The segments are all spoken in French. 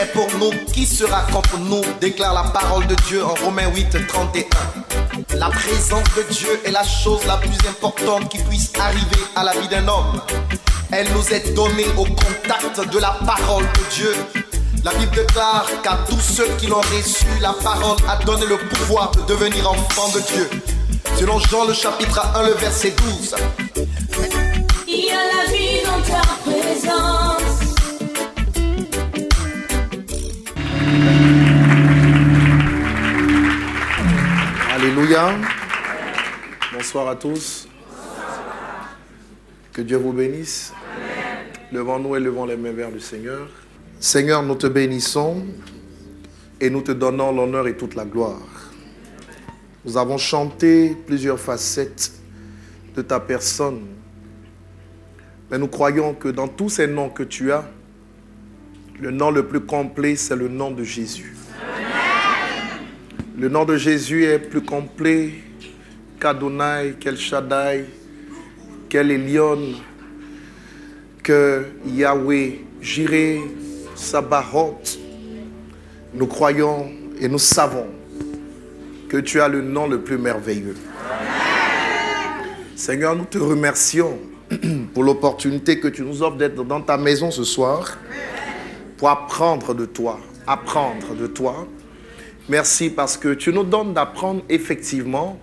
est pour nous, qui sera contre nous? Déclare la parole de Dieu en Romains 8, 31. La présence de Dieu est la chose la plus importante qui puisse arriver à la vie d'un homme. Elle nous est donnée au contact de la parole de Dieu. La Bible déclare qu'à tous ceux qui l'ont reçu, la parole a donné le pouvoir de devenir enfants de Dieu. Selon Jean le chapitre 1, le verset 12. Il y a la vie dans ta présence. Alléluia. Bonsoir à tous. Que Dieu vous bénisse. Levons-nous et levons les mains vers le Seigneur. Seigneur, nous te bénissons et nous te donnons l'honneur et toute la gloire. Nous avons chanté plusieurs facettes de ta personne. Mais nous croyons que dans tous ces noms que tu as, le nom le plus complet, c'est le nom de Jésus. Le nom de Jésus est plus complet qu'Adonai, qu'El Shaddai, qu'El Elyon, que Yahweh, Jireh, Sabaoth. Nous croyons et nous savons que tu as le nom le plus merveilleux. Seigneur, nous te remercions pour l'opportunité que tu nous offres d'être dans ta maison ce soir pour apprendre de toi, Merci parce que tu nous donnes d'apprendre effectivement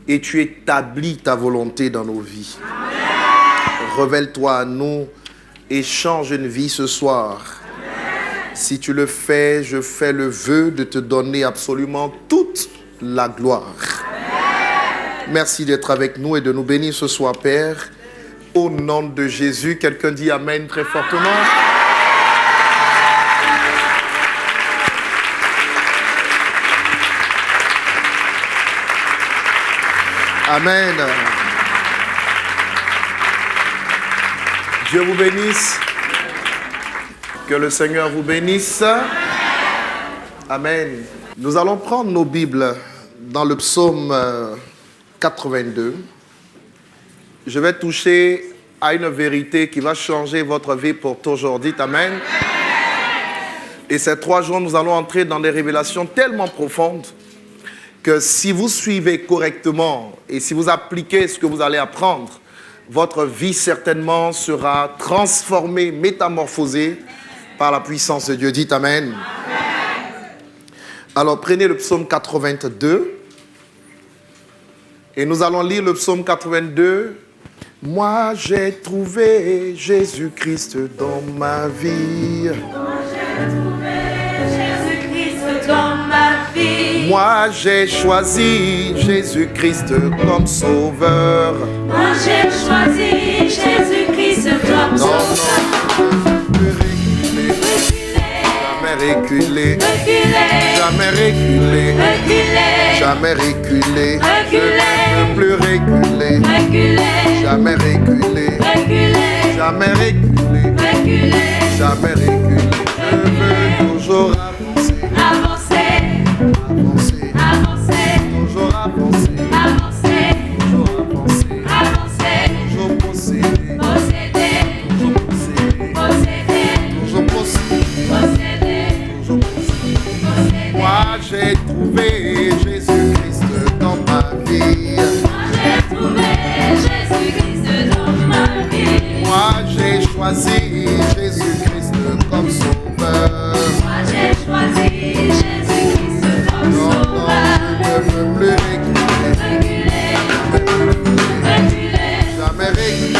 et tu établis ta volonté dans nos vies. Révèle-toi à nous et change une vie ce soir. Si tu le fais, je fais le vœu de te donner absolument toute la gloire. Merci d'être avec nous et de nous bénir ce soir, Père. Au nom de Jésus, quelqu'un dit Amen très fortement. Amen. Dieu vous bénisse. Que le Seigneur vous bénisse. Amen. Nous allons prendre nos Bibles dans le psaume 82. Je vais toucher à une vérité qui va changer votre vie pour toujours. Dites Amen. Et ces 3 jours, nous allons entrer dans des révélations tellement profondes que si vous suivez correctement et si vous appliquez ce que vous allez apprendre, votre vie certainement sera transformée, métamorphosée par la puissance de Dieu. Dites Amen. Alors prenez le psaume 82 et nous allons lire le psaume 82. Moi j'ai trouvé Jésus-Christ dans ma vie. Moi j'ai trouvé Jésus-Christ dans ma vie. Moi j'ai choisi Jésus-Christ comme sauveur. Moi j'ai choisi Jésus-Christ comme sauveur. Reculer, jamais reculer, jamais reculer, je ne veux plus reculer, jamais reculer, jamais reculer, jamais reculer, je veux toujours avancer, toujours avancer, toujours posséder, toujours posséder. Moi j'ai trouvé Jésus-Christ dans ma vie. Moi j'ai trouvé Jésus-Christ dans ma vie. Moi j'ai choisi Jésus-Christ comme sauveur. Moi j'ai choisi Jésus-Christ comme sauveur. Je ne veux plus reculer, jamais reculer, jamais reculer,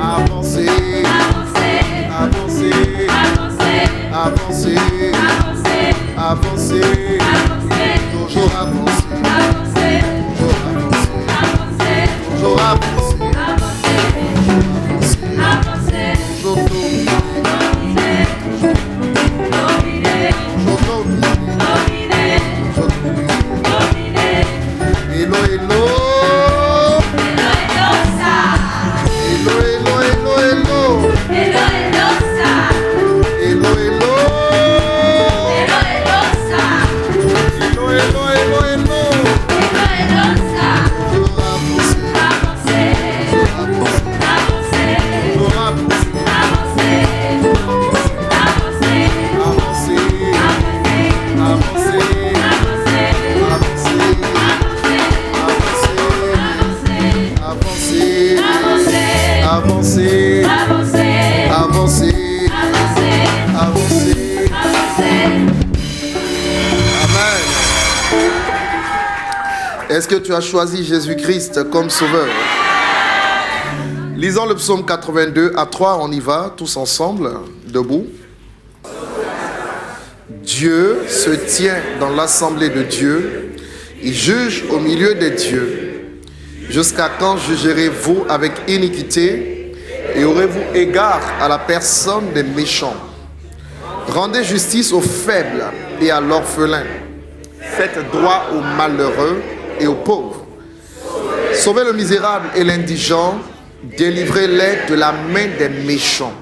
avancer, toujours avancer, toujours avancer, toujours avancer, Est-ce que tu as choisi Jésus-Christ comme sauveur? Lisons le psaume 82 à 3, on y va tous ensemble, debout. Dieu se tient dans l'assemblée de Dieu, il juge au milieu des dieux. Jusqu'à quand jugerez-vous avec iniquité et aurez-vous égard à la personne des méchants? Rendez justice aux faibles et à l'orphelin. Faites droit aux malheureux et aux pauvres. Sauvez le misérable et l'indigent, délivrez-les de la main des méchants.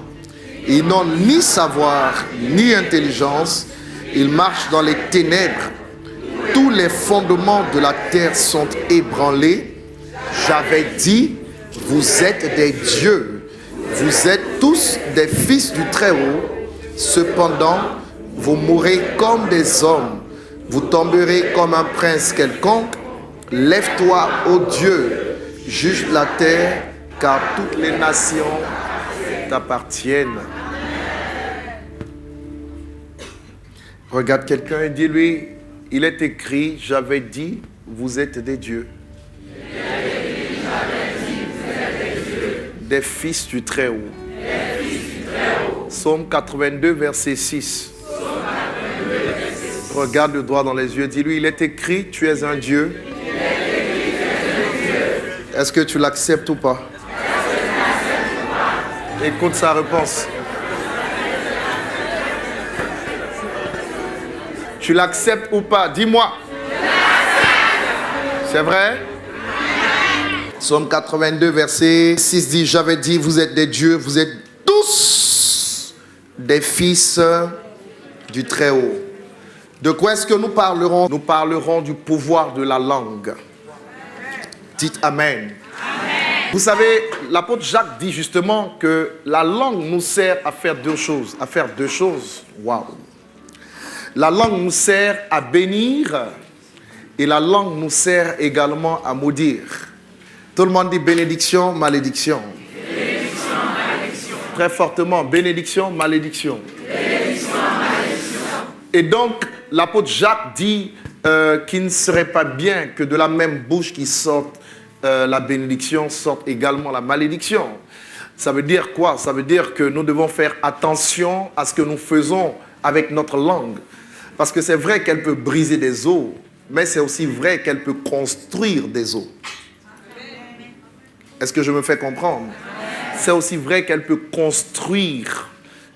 Ils n'ont ni savoir ni intelligence, ils marchent dans les ténèbres. Tous les fondements de la terre sont ébranlés. J'avais dit, vous êtes des dieux, vous êtes tous des fils du Très-Haut. Cependant, vous mourrez comme des hommes, vous tomberez comme un prince quelconque. Lève-toi, ô Dieu, juge la terre, car toutes les nations t'appartiennent. Regarde quelqu'un et dis-lui, il est écrit, j'avais dit, vous êtes des dieux. Des fils du Très-Haut. Psaume 82, verset 6. Regarde le doigt dans les yeux, dis-lui, il est écrit, tu es un Dieu. Est-ce que tu l'acceptes ou pas? Écoute sa réponse. Tu l'acceptes ou pas? Dis-moi. C'est vrai? Psaume 82, verset 6 dit, j'avais dit, vous êtes des dieux, vous êtes tous des fils du Très-Haut. De quoi est-ce que nous parlerons? Nous parlerons du pouvoir de la langue. Dites Amen. Amen. Vous savez, l'apôtre Jacques dit justement que la langue nous sert à faire deux choses. À faire deux choses. Waouh. La langue nous sert à bénir et la langue nous sert également à maudire. Tout le monde dit bénédiction, malédiction. Bénédiction, malédiction. Très fortement, bénédiction, malédiction. Bénédiction, malédiction. Et donc, l'apôtre Jacques dit qu'il ne serait pas bien que de la même bouche qui sorte la bénédiction sorte également la malédiction. Ça veut dire quoi? Ça veut dire que nous devons faire attention à ce que nous faisons avec notre langue. Parce que c'est vrai qu'elle peut briser des os, mais c'est aussi vrai qu'elle peut construire des os. Est-ce que je me fais comprendre? C'est aussi vrai qu'elle peut construire.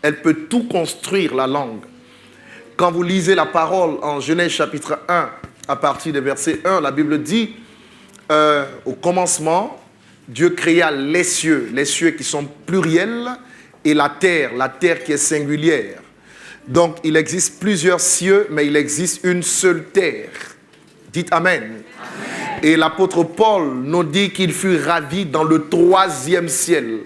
Elle peut tout construire, la langue. Quand vous lisez la parole en Genèse chapitre 1, à partir du verset 1, la Bible dit, au commencement, Dieu créa les cieux qui sont pluriels, et la terre qui est singulière. Donc, il existe plusieurs cieux, mais il existe une seule terre. Dites Amen. Amen. Et l'apôtre Paul nous dit qu'il fut ravi dans le 3e ciel.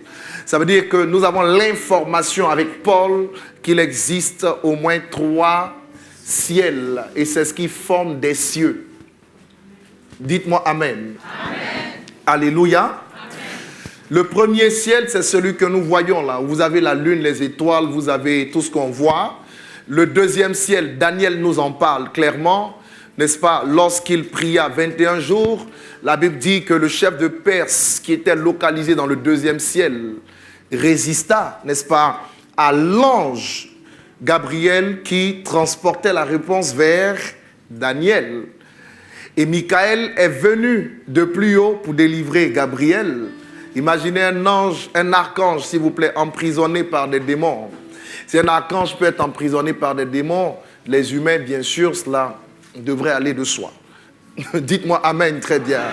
Ça veut dire que nous avons l'information avec Paul qu'il existe au moins 3 ciels. Et c'est ce qui forme des cieux. Dites-moi Amen. Amen. Alléluia. Amen. Le premier ciel, c'est celui que nous voyons là. Où vous avez la lune, les étoiles, vous avez tout ce qu'on voit. Le deuxième ciel, Daniel nous en parle clairement. N'est-ce pas? Lorsqu'il pria 21 jours, la Bible dit que le chef de Perse, qui était localisé dans le 2e ciel, résista, n'est-ce pas, à l'ange Gabriel qui transportait la réponse vers Daniel. Et Michael est venu de plus haut pour délivrer Gabriel. Imaginez un ange, un archange, s'il vous plaît, emprisonné par des démons. Si un archange peut être emprisonné par des démons, les humains, bien sûr, cela devrait aller de soi. Dites-moi Amen, très bien. Amen.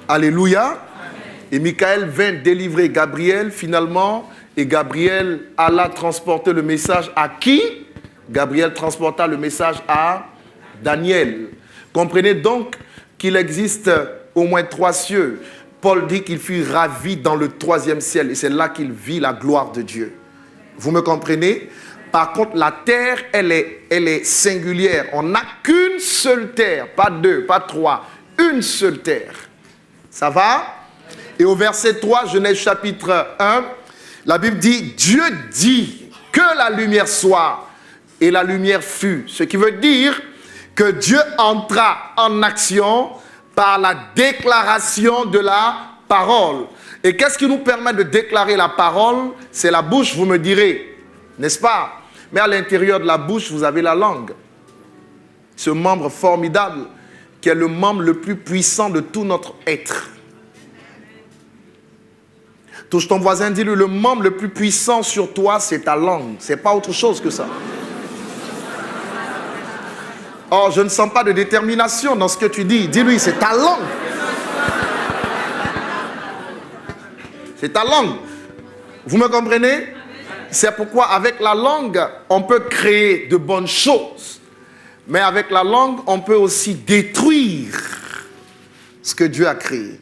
Alléluia. Amen. Et Michael vint délivrer Gabriel finalement, et Gabriel alla transporter le message à qui? Gabriel transporta le message à Daniel. Comprenez donc qu'il existe au moins 3 cieux. Paul dit qu'il fut ravi dans le 3e ciel, et c'est là qu'il vit la gloire de Dieu. Vous me comprenez? Par contre, la terre, elle est singulière. On n'a qu'une seule terre, pas 2, pas 3, une seule terre. Ça va? Et au verset 3, Genèse chapitre 1, la Bible dit, Dieu dit que la lumière soit, et la lumière fut. Ce qui veut dire que Dieu entra en action par la déclaration de la parole. Et qu'est-ce qui nous permet de déclarer la parole? C'est la bouche, vous me direz, n'est-ce pas? Mais à l'intérieur de la bouche, vous avez la langue. Ce membre formidable qui est le membre le plus puissant de tout notre être. Touche ton voisin, dis-lui, le membre le plus puissant sur toi, c'est ta langue. Ce n'est pas autre chose que ça. Oh, je ne sens pas de détermination dans ce que tu dis. Dis-lui, c'est ta langue. C'est ta langue. Vous me comprenez? C'est pourquoi avec la langue, on peut créer de bonnes choses. Mais avec la langue, on peut aussi détruire ce que Dieu a créé.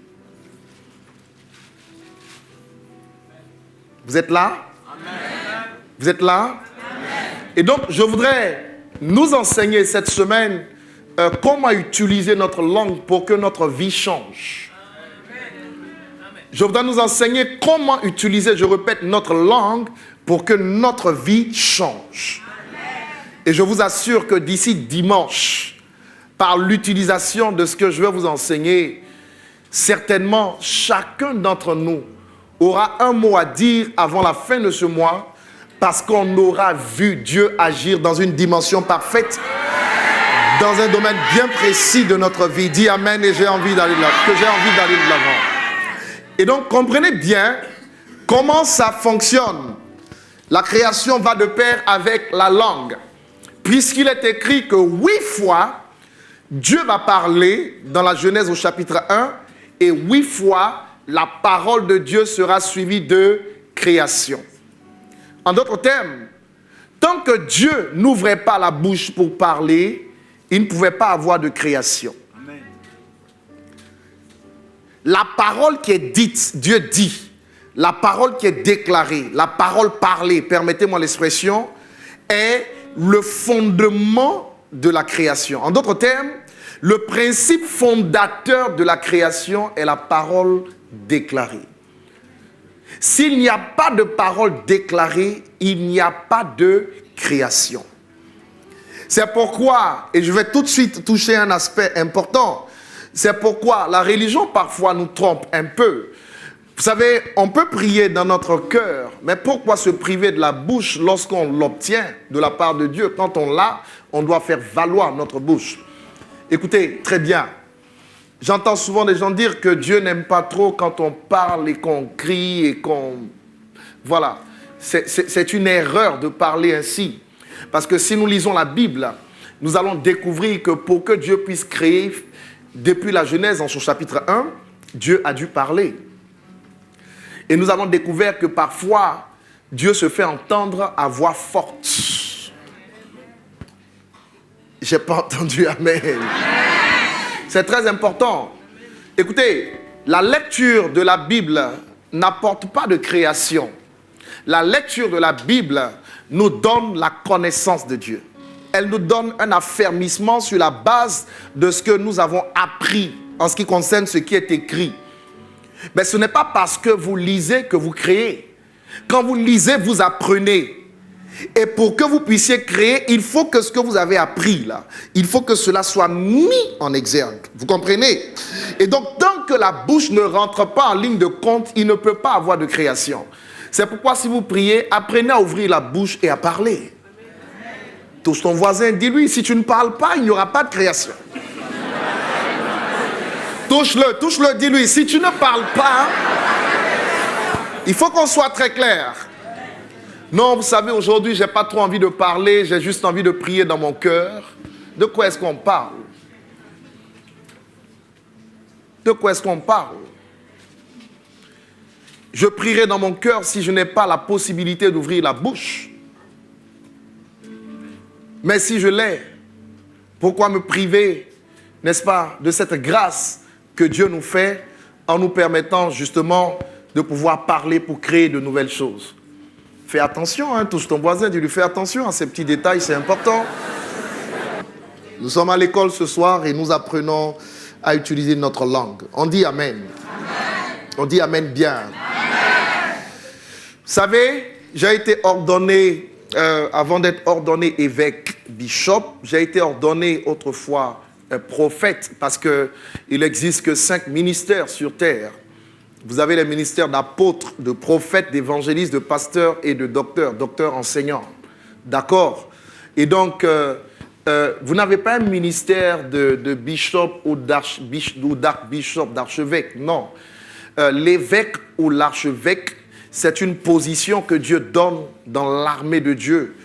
Vous êtes là? Amen. Vous êtes là? Amen. Et donc, je voudrais nous enseigner cette semaine comment utiliser notre langue pour que notre vie change. Je voudrais nous enseigner comment utiliser, je répète, notre langue pour que notre vie change. Et je vous assure que d'ici dimanche, par l'utilisation de ce que je vais vous enseigner, certainement chacun d'entre nous aura un mot à dire avant la fin de ce mois, parce qu'on aura vu Dieu agir dans une dimension parfaite, dans un domaine bien précis de notre vie. Dis Amen et j'ai envie d'aller de l'avant. Et donc, comprenez bien comment ça fonctionne. La création va de pair avec la langue. Puisqu'il est écrit que 8 fois, Dieu va parler dans la Genèse au chapitre 1, et 8 fois, la parole de Dieu sera suivie de création. En d'autres termes, tant que Dieu n'ouvrait pas la bouche pour parler, il ne pouvait pas avoir de création. Amen. La parole qui est dite, Dieu dit, la parole qui est déclarée, la parole parlée, permettez-moi l'expression, est le fondement de la création. En d'autres termes, le principe fondateur de la création est la parole déclarée. S'il n'y a pas de parole déclarée, il n'y a pas de création. C'est pourquoi, et je vais tout de suite toucher un aspect important, c'est pourquoi la religion parfois nous trompe un peu. Vous savez, on peut prier dans notre cœur, mais pourquoi se priver de la bouche lorsqu'on l'obtient de la part de Dieu? Quand on l'a, on doit faire valoir notre bouche. Écoutez, très bien. J'entends souvent des gens dire que Dieu n'aime pas trop quand on parle et qu'on crie et qu'on... Voilà. C'est une erreur de parler ainsi. Parce que si nous lisons la Bible, nous allons découvrir que pour que Dieu puisse créer, depuis la Genèse en son chapitre 1, Dieu a dû parler. Et nous avons découvert que parfois, Dieu se fait entendre à voix forte. J'ai pas entendu Amen. C'est très important. Écoutez, la lecture de la Bible n'apporte pas de création. La lecture de la Bible nous donne la connaissance de Dieu. Elle nous donne un affermissement sur la base de ce que nous avons appris en ce qui concerne ce qui est écrit. Mais ce n'est pas parce que vous lisez que vous créez. Quand vous lisez, vous apprenez. Et pour que vous puissiez créer, il faut que ce que vous avez appris là, il faut que cela soit mis en exergue. Vous comprenez? Et donc, tant que la bouche ne rentre pas en ligne de compte, il ne peut pas avoir de création. C'est pourquoi si vous priez, apprenez à ouvrir la bouche et à parler. Touche ton voisin, dis-lui, si tu ne parles pas, il n'y aura pas de création. Touche-le, dis-lui, si tu ne parles pas, il faut qu'on soit très clair. Non, vous savez, aujourd'hui, je n'ai pas trop envie de parler, j'ai juste envie de prier dans mon cœur. De quoi est-ce qu'on parle? De quoi est-ce qu'on parle? Je prierai dans mon cœur si je n'ai pas la possibilité d'ouvrir la bouche. Mais si je l'ai, pourquoi me priver, n'est-ce pas, de cette grâce que Dieu nous fait en nous permettant justement de pouvoir parler pour créer de nouvelles choses? Fais attention, hein, touche ton voisin, dis-lui fais attention à ces petits détails, c'est important. Nous sommes à l'école ce soir et nous apprenons à utiliser notre langue. On dit Amen. Amen. On dit Amen bien. Amen. Vous savez, j'ai été ordonné, avant d'être ordonné évêque, bishop, j'ai été ordonné autrefois prophète, parce qu'il n'existe que 5 ministères sur terre. Vous avez les ministères d'apôtres, de prophètes, d'évangélistes, de pasteurs et de docteurs enseignants. D'accord? Et donc, vous n'avez pas un ministère de bishop ou d'archbishop, d'archevêque, non. L'évêque ou l'archevêque, c'est une position que Dieu donne dans l'armée de Dieu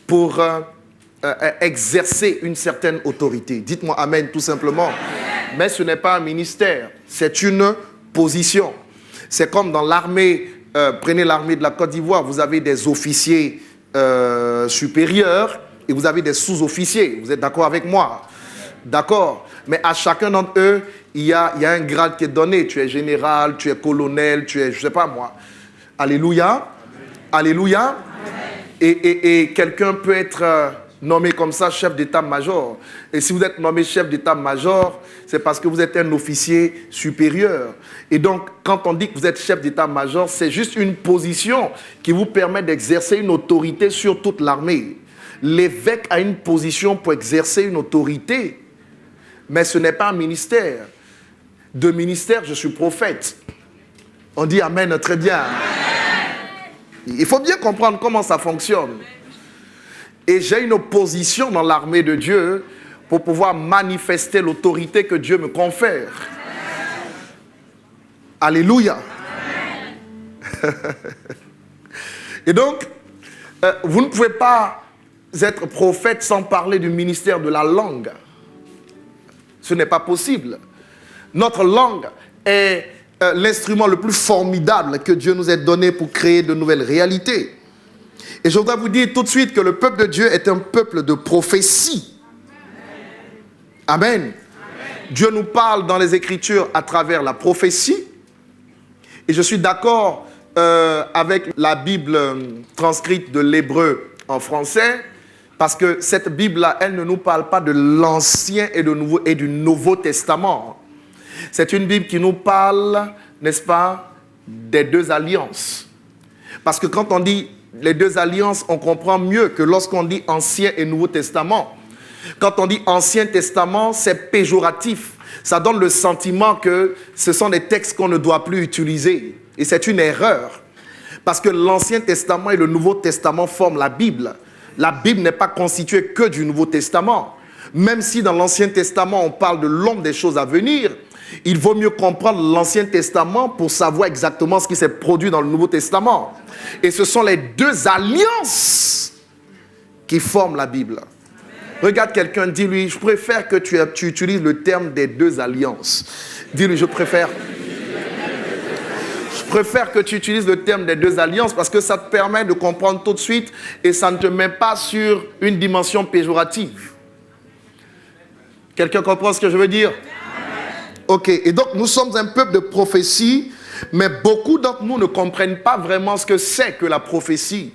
pour exercer une certaine autorité. Dites-moi amen, tout simplement. Mais ce n'est pas un ministère, c'est une position. C'est comme dans l'armée, prenez l'armée de la Côte d'Ivoire, vous avez des officiers supérieurs et vous avez des sous-officiers. Vous êtes d'accord avec moi? D'accord. Mais à chacun d'entre eux, il y a un grade qui est donné. Tu es général, tu es colonel, tu es, je ne sais pas moi. Alléluia. Amen. Alléluia. Amen. Et quelqu'un peut être nommé comme ça chef d'état-major. Et si vous êtes nommé chef d'état-major, c'est parce que vous êtes un officier supérieur. Et donc, quand on dit que vous êtes chef d'état-major, c'est juste une position qui vous permet d'exercer une autorité sur toute l'armée. L'évêque a une position pour exercer une autorité, mais ce n'est pas un ministère. De ministère, je suis prophète. On dit amen, très bien. Il faut bien comprendre comment ça fonctionne. Et j'ai une position dans l'armée de Dieu pour pouvoir manifester l'autorité que Dieu me confère. Alléluia. Et donc, vous ne pouvez pas être prophète sans parler du ministère de la langue. Ce n'est pas possible. Notre langue est l'instrument le plus formidable que Dieu nous ait donné pour créer de nouvelles réalités. Et je voudrais vous dire tout de suite que le peuple de Dieu est un peuple de prophétie. Amen. Amen. Dieu nous parle dans les Écritures à travers la prophétie. Et je suis d'accord avec la Bible transcrite de l'hébreu en français, parce que cette Bible-là, elle ne nous parle pas de l'Ancien et du Nouveau Testament. C'est une Bible qui nous parle, n'est-ce pas, des 2 alliances. Parce que quand on dit les 2 alliances, on comprend mieux que lorsqu'on dit Ancien et Nouveau Testament. Quand on dit Ancien Testament, c'est péjoratif. Ça donne le sentiment que ce sont des textes qu'on ne doit plus utiliser. Et c'est une erreur. Parce que l'Ancien Testament et le Nouveau Testament forment la Bible. La Bible n'est pas constituée que du Nouveau Testament. Même si dans l'Ancien Testament, on parle de l'ombre des choses à venir, il vaut mieux comprendre l'Ancien Testament pour savoir exactement ce qui s'est produit dans le Nouveau Testament. Et ce sont les 2 alliances qui forment la Bible. Regarde quelqu'un, dis-lui, je préfère que tu utilises le terme des 2 alliances. Dis-lui, je préfère que tu utilises le terme des 2 alliances parce que ça te permet de comprendre tout de suite et ça ne te met pas sur une dimension péjorative. Quelqu'un comprend ce que je veux dire? Ok, et donc nous sommes un peuple de prophétie, mais beaucoup d'entre nous ne comprennent pas vraiment ce que c'est que la prophétie.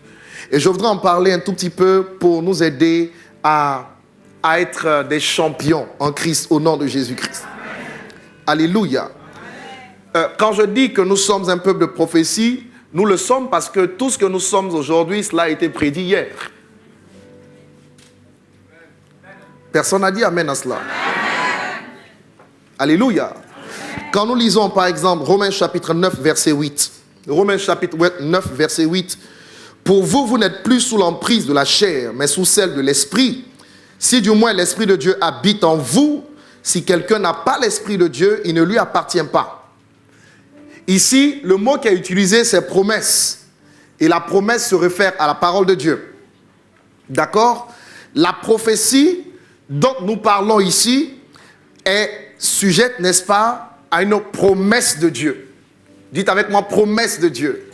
Et je voudrais en parler un tout petit peu pour nous aider à être des champions en Christ, au nom de Jésus-Christ. Alléluia. Quand je dis que nous sommes un peuple de prophétie, nous le sommes parce que tout ce que nous sommes aujourd'hui, cela a été prédit hier. Personne n'a dit amen à cela. Alléluia. Quand nous lisons par exemple Romains chapitre 9 verset 8. Romains chapitre 9 verset 8. Pour vous, vous n'êtes plus sous l'emprise de la chair, mais sous celle de l'esprit. Si du moins l'esprit de Dieu habite en vous, si quelqu'un n'a pas l'esprit de Dieu, il ne lui appartient pas. Ici, le mot qui est utilisé, c'est promesse. Et la promesse se réfère à la parole de Dieu. D'accord? La prophétie dont nous parlons ici est sujette, n'est-ce pas, à une promesse de Dieu. Dites avec moi, promesse de Dieu.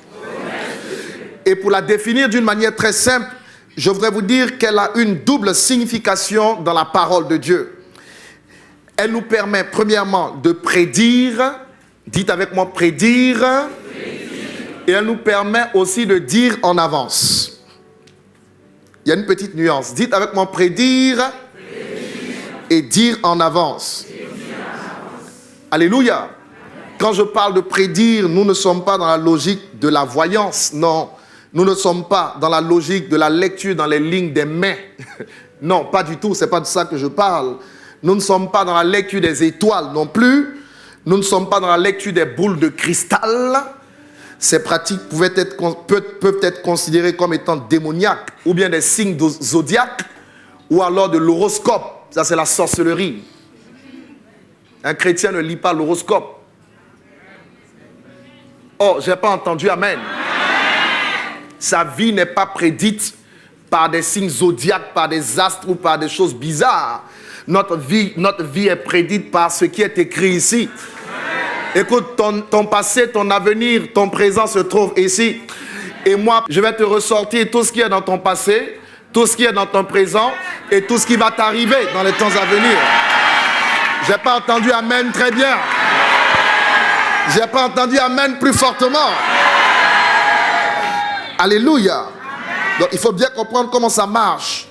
Et pour la définir d'une manière très simple, je voudrais vous dire qu'elle a une double signification dans la parole de Dieu. Elle nous permet premièrement de prédire, dites avec moi prédire, et elle nous permet aussi de dire en avance. Il y a une petite nuance. Dites avec moi prédire, et dire en avance. Alléluia. Quand je parle de prédire, nous ne sommes pas dans la logique de la voyance, non. Nous ne sommes pas dans la logique de la lecture dans les lignes des mains. Non, pas du tout, ce n'est pas de ça que je parle. Nous ne sommes pas dans la lecture des étoiles non plus. Nous ne sommes pas dans la lecture des boules de cristal. Ces pratiques peuvent être considérées comme étant démoniaques, ou bien des signes zodiaques, ou alors de l'horoscope. Ça, c'est la sorcellerie. Un chrétien ne lit pas l'horoscope. Oh, je n'ai pas entendu amen. Sa vie n'est pas prédite par des signes zodiaques, par des astres ou par des choses bizarres. Notre vie est prédite par ce qui est écrit ici. Écoute, ton passé, ton avenir, ton présent se trouve ici. Et moi, je vais te ressortir tout ce qui est dans ton passé, tout ce qui est dans ton présent et tout ce qui va t'arriver dans les temps à venir. Je n'ai pas entendu amen très bien. Je n'ai pas entendu amen plus fortement. Alléluia. Donc il faut bien comprendre comment ça marche.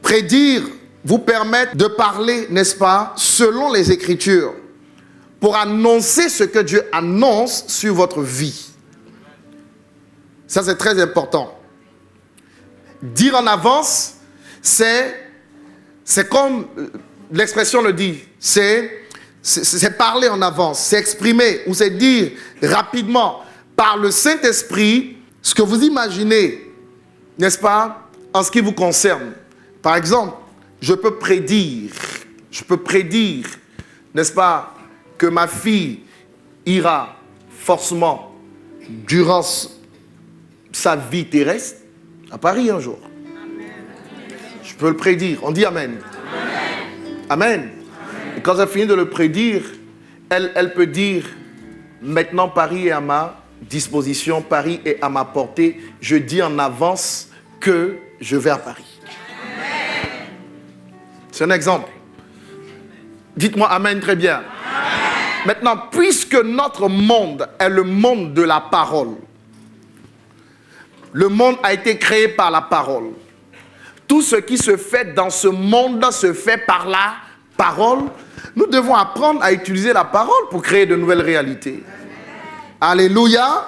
Prédire vous permet de parler, n'est-ce pas, selon les Écritures, pour annoncer ce que Dieu annonce sur votre vie. Ça, c'est très important. Dire en avance, c'est comme l'expression le dit, c'est parler en avance, c'est exprimer ou c'est dire rapidement par le Saint-Esprit ce que vous imaginez, n'est-ce pas, en ce qui vous concerne. Par exemple, je peux prédire, n'est-ce pas, que ma fille ira forcément durant sa vie terrestre à Paris un jour. Je peux le prédire. On dit amen. Amen. Et quand elle finit de le prédire, elle peut dire, maintenant Paris est à ma disposition, Paris est à ma portée. Je dis en avance que je vais à Paris. C'est un exemple. Dites-moi amen très bien. Maintenant, puisque notre monde est le monde de la parole, le monde a été créé par la parole. Tout ce qui se fait dans ce monde se fait par la parole. Nous devons apprendre à utiliser la parole pour créer de nouvelles réalités. Alléluia.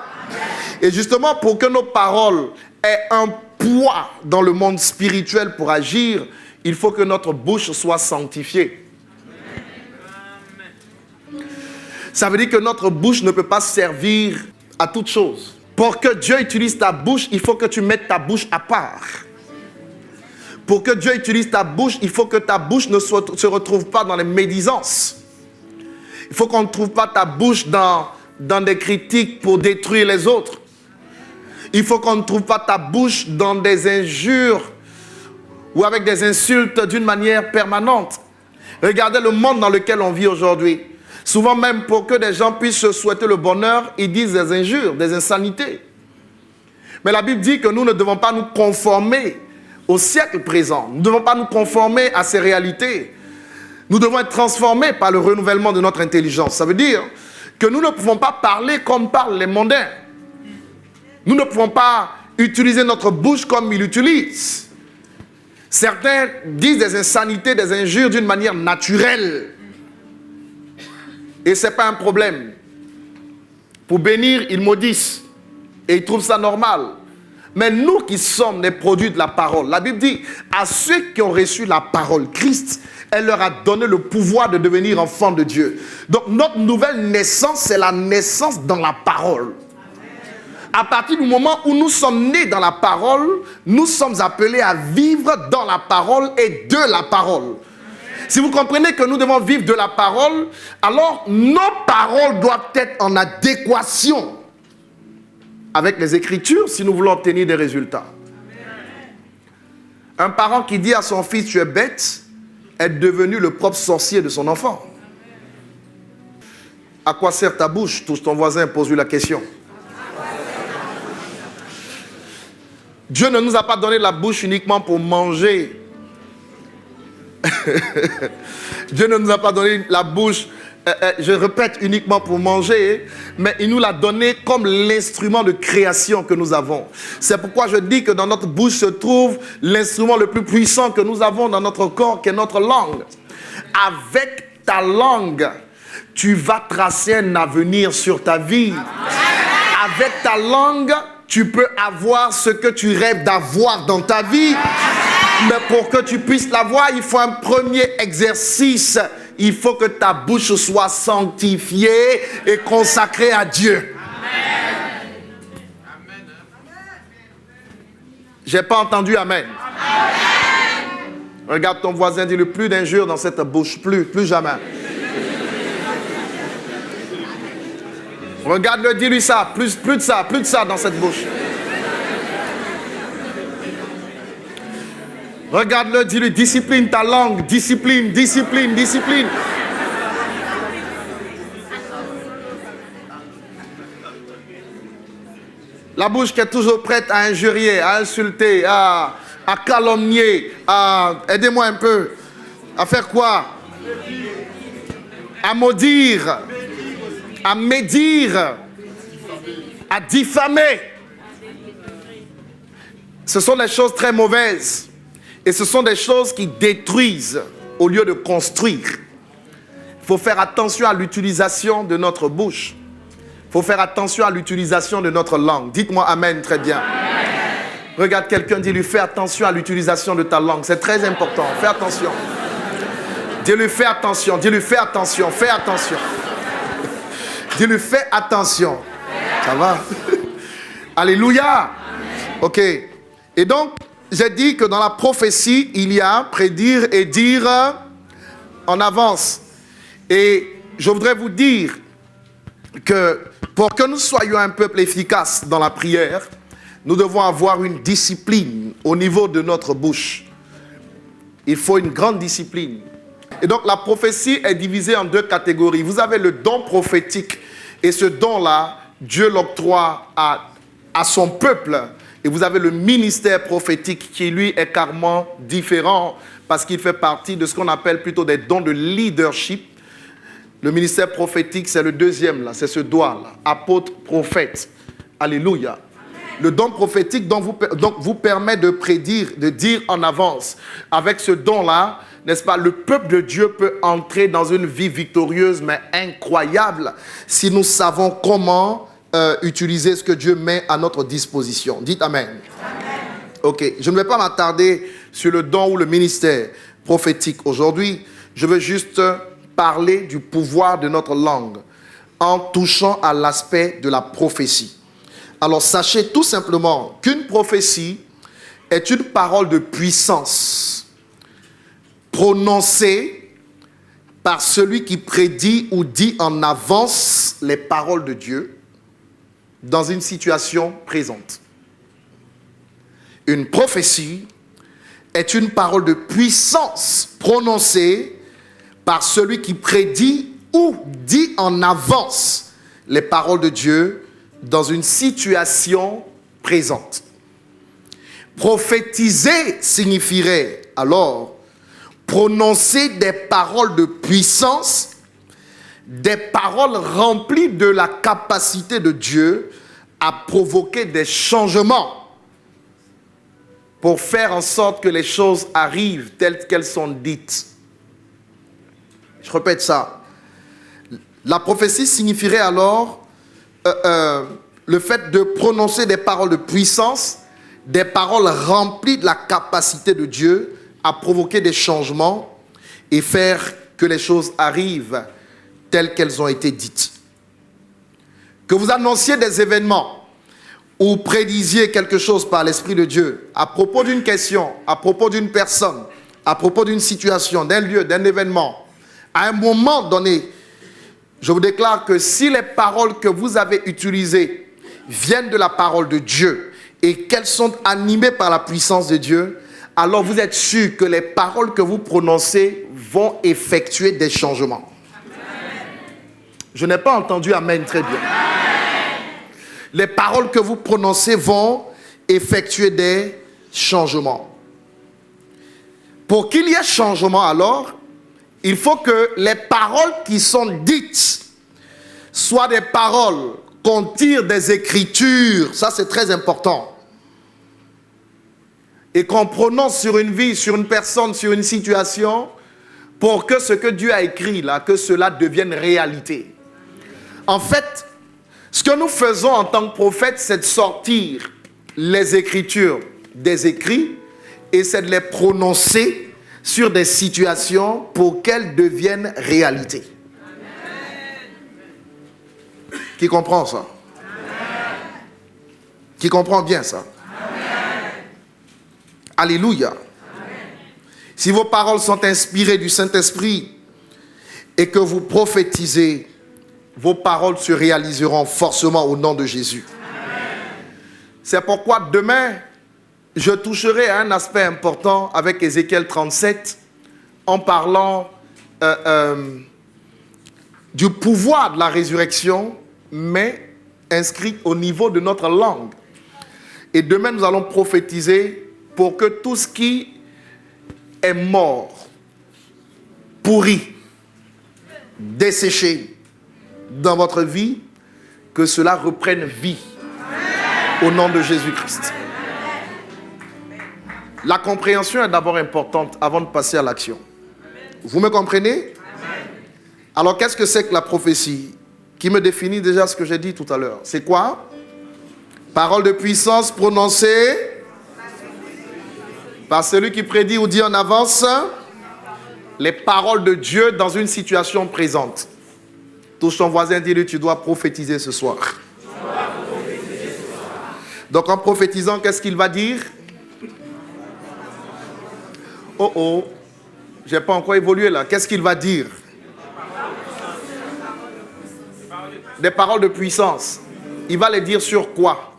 Et justement, pour que nos paroles aient un poids dans le monde spirituel pour agir, il faut que notre bouche soit sanctifiée. Ça veut dire que notre bouche ne peut pas servir à toute chose. Pour que Dieu utilise ta bouche, il faut que tu mettes ta bouche à part. Pour que Dieu utilise ta bouche, il faut que ta bouche ne se retrouve pas dans les médisances. Il faut qu'on ne trouve pas ta bouche dans des critiques pour détruire les autres. Il faut qu'on ne trouve pas ta bouche dans des injures ou avec des insultes d'une manière permanente. Regardez le monde dans lequel on vit aujourd'hui. Souvent même pour que des gens puissent se souhaiter le bonheur, ils disent des injures, des insanités. Mais la Bible dit que nous ne devons pas nous conformer au siècle présent. Nous ne devons pas nous conformer à ces réalités. Nous devons être transformés par le renouvellement de notre intelligence. Ça veut dire que nous ne pouvons pas parler comme parlent les mondains. Nous ne pouvons pas utiliser notre bouche comme ils l'utilisent. Certains disent des insanités, des injures d'une manière naturelle. Et ce n'est pas un problème. Pour bénir, ils maudissent. Et ils trouvent ça normal. Mais nous qui sommes les produits de la parole, la Bible dit, à ceux qui ont reçu la parole, Christ, elle leur a donné le pouvoir de devenir enfants de Dieu. Donc notre nouvelle naissance, c'est la naissance dans la parole. À partir du moment où nous sommes nés dans la parole, nous sommes appelés à vivre dans la parole et de la parole. Si vous comprenez que nous devons vivre de la parole, alors nos paroles doivent être en adéquation avec les Écritures si nous voulons obtenir des résultats. Un parent qui dit à son fils « tu es bête » est devenu le propre sorcier de son enfant. À quoi sert ta bouche? Touche ton voisin, pose-lui la question. Dieu ne nous a pas donné la bouche uniquement pour manger. Dieu ne nous a pas donné la bouche, je répète, uniquement pour manger, mais il nous l'a donné comme l'instrument de création que nous avons. C'est pourquoi je dis que dans notre bouche se trouve l'instrument le plus puissant que nous avons dans notre corps, qui est notre langue. Avec ta langue, tu vas tracer un avenir sur ta vie. Avec ta langue, tu peux avoir ce que tu rêves d'avoir dans ta vie. Mais pour que tu puisses la voir, il faut un premier exercice. Il faut que ta bouche soit sanctifiée et consacrée à Dieu. J'ai pas entendu amen. Regarde ton voisin, dis-lui plus d'injures dans cette bouche, plus jamais. Regarde-le, dis-lui ça, plus de ça dans cette bouche. Regarde-le, dis-lui, discipline ta langue, discipline. La bouche qui est toujours prête à injurier, à insulter, à calomnier, aidez-moi un peu, à faire quoi? À maudire, à médire, à diffamer. Ce sont des choses très mauvaises. Et ce sont des choses qui détruisent au lieu de construire. Il faut faire attention à l'utilisation de notre bouche. Il faut faire attention à l'utilisation de notre langue. Dites-moi amen très bien. Amen. Regarde quelqu'un, dis-lui, fais attention à l'utilisation de ta langue. C'est très important. Fais attention. Dis-lui, fais attention. Dis-lui, fais attention. Fais attention. Dis-lui, fais attention. Ça va? Alléluia. Ok. Et donc, j'ai dit que dans la prophétie, il y a prédire et dire en avance. Et je voudrais vous dire que pour que nous soyons un peuple efficace dans la prière, nous devons avoir une discipline au niveau de notre bouche. Il faut une grande discipline. Et donc la prophétie est divisée en deux catégories. Vous avez le don prophétique. Et ce don-là, Dieu l'octroie à son peuple. Et vous avez le ministère prophétique qui, lui, est carrément différent parce qu'il fait partie de ce qu'on appelle plutôt des dons de leadership. Le ministère prophétique, c'est le deuxième, là, c'est ce doigt-là, apôtre, prophète. Alléluia. Le don prophétique donc vous permet de prédire, de dire en avance. Avec ce don-là, n'est-ce pas, le peuple de Dieu peut entrer dans une vie victorieuse, mais incroyable, si nous savons comment utiliser ce que Dieu met à notre disposition. Dites amen. Amen. Ok, je ne vais pas m'attarder sur le don ou le ministère prophétique aujourd'hui. Je veux juste parler du pouvoir de notre langue en touchant à l'aspect de la prophétie. Alors sachez tout simplement qu'une prophétie est une parole de puissance prononcée par celui qui prédit ou dit en avance les paroles de Dieu dans une situation présente. Une prophétie est une parole de puissance prononcée par celui qui prédit ou dit en avance les paroles de Dieu dans une situation présente. Prophétiser signifierait alors prononcer des paroles de puissance, des paroles remplies de la capacité de Dieu à provoquer des changements pour faire en sorte que les choses arrivent telles qu'elles sont dites. Je répète ça. La prophétie signifierait alors le fait de prononcer des paroles de puissance, des paroles remplies de la capacité de Dieu à provoquer des changements et faire que les choses arrivent telles qu'elles ont été dites. Que vous annonciez des événements ou prédisiez quelque chose par l'Esprit de Dieu à propos d'une question, à propos d'une personne, à propos d'une situation, d'un lieu, d'un événement, à un moment donné, je vous déclare que si les paroles que vous avez utilisées viennent de la parole de Dieu et qu'elles sont animées par la puissance de Dieu, alors vous êtes sûr que les paroles que vous prononcez vont effectuer des changements. Je n'ai pas entendu amen très bien. Les paroles que vous prononcez vont effectuer des changements. Pour qu'il y ait changement alors, il faut que les paroles qui sont dites soient des paroles qu'on tire des Écritures. Ça, c'est très important. Et qu'on prononce sur une vie, sur une personne, sur une situation, pour que ce que Dieu a écrit là, que cela devienne réalité. En fait, ce que nous faisons en tant que prophètes, c'est de sortir les Écritures des écrits et c'est de les prononcer sur des situations pour qu'elles deviennent réalité. Amen. Qui comprend ça? Amen. Qui comprend bien ça? Amen. Alléluia. Amen. Si vos paroles sont inspirées du Saint-Esprit et que vous prophétisez, vos paroles se réaliseront forcément au nom de Jésus. Amen. C'est pourquoi demain, je toucherai à un aspect important avec Ézéchiel 37 en parlant du pouvoir de la résurrection, mais inscrit au niveau de notre langue. Et demain, nous allons prophétiser pour que tout ce qui est mort, pourri, desséché dans votre vie, que cela reprenne vie au nom de Jésus-Christ. La compréhension est d'abord importante avant de passer à l'action. Vous me comprenez? Alors, qu'est-ce que c'est que la prophétie? Qui me définit déjà ce que j'ai dit tout à l'heure. C'est quoi? Parole de puissance prononcée par celui qui prédit ou dit en avance les paroles de Dieu dans une situation présente. Touche ton voisin, dis-lui, tu dois prophétiser ce soir. Donc, en prophétisant, qu'est-ce qu'il va dire? Oh oh, j'ai pas encore évolué là. Qu'est-ce qu'il va dire? Des paroles de puissance. Il va les dire sur quoi?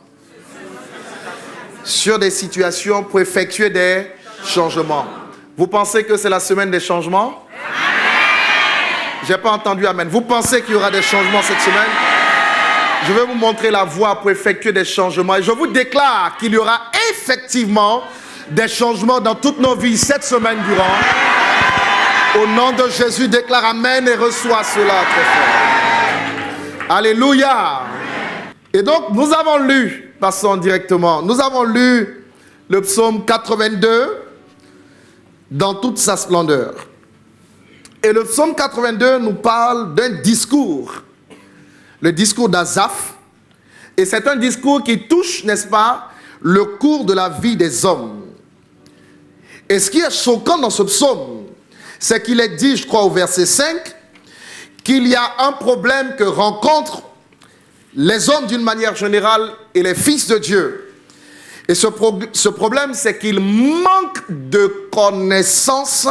Sur des situations pour effectuer des changements. Vous pensez que c'est la semaine des changements? J'ai pas entendu amen. Vous pensez qu'il y aura des changements cette semaine? Je vais vous montrer la voie pour effectuer des changements. Et je vous déclare qu'il y aura effectivement des changements dans toutes nos vies cette semaine durant. Au nom de Jésus, déclare amen et reçois cela très fort. Alléluia. Et donc, nous avons lu, passons directement, nous avons lu le psaume 82 dans toute sa splendeur. Et le psaume 82 nous parle d'un discours, le discours d'Asaph. Et c'est un discours qui touche, n'est-ce pas, le cours de la vie des hommes. Et ce qui est choquant dans ce psaume, c'est qu'il est dit, je crois au verset 5, qu'il y a un problème que rencontrent les hommes d'une manière générale et les fils de Dieu. Et ce problème, c'est qu'ils manquent de connaissance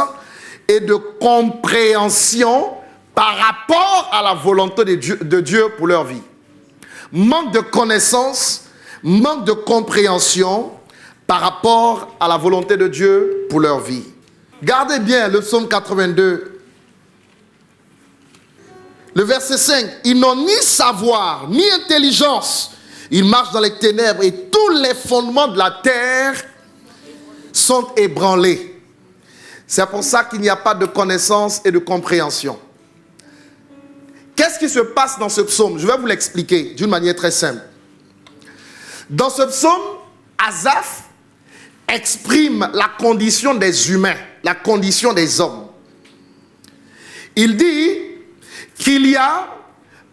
et de compréhension par rapport à la volonté de Dieu pour leur vie. Manque de connaissance, manque de compréhension par rapport à la volonté de Dieu pour leur vie. Gardez bien le psaume 82. Le verset 5. Ils n'ont ni savoir, ni intelligence. Ils marchent dans les ténèbres et tous les fondements de la terre sont ébranlés. C'est pour ça qu'il n'y a pas de connaissance et de compréhension. Qu'est-ce qui se passe dans ce psaume? Je vais vous l'expliquer d'une manière très simple. Dans ce psaume, Asaph exprime la condition des humains, la condition des hommes. Il dit qu'il y a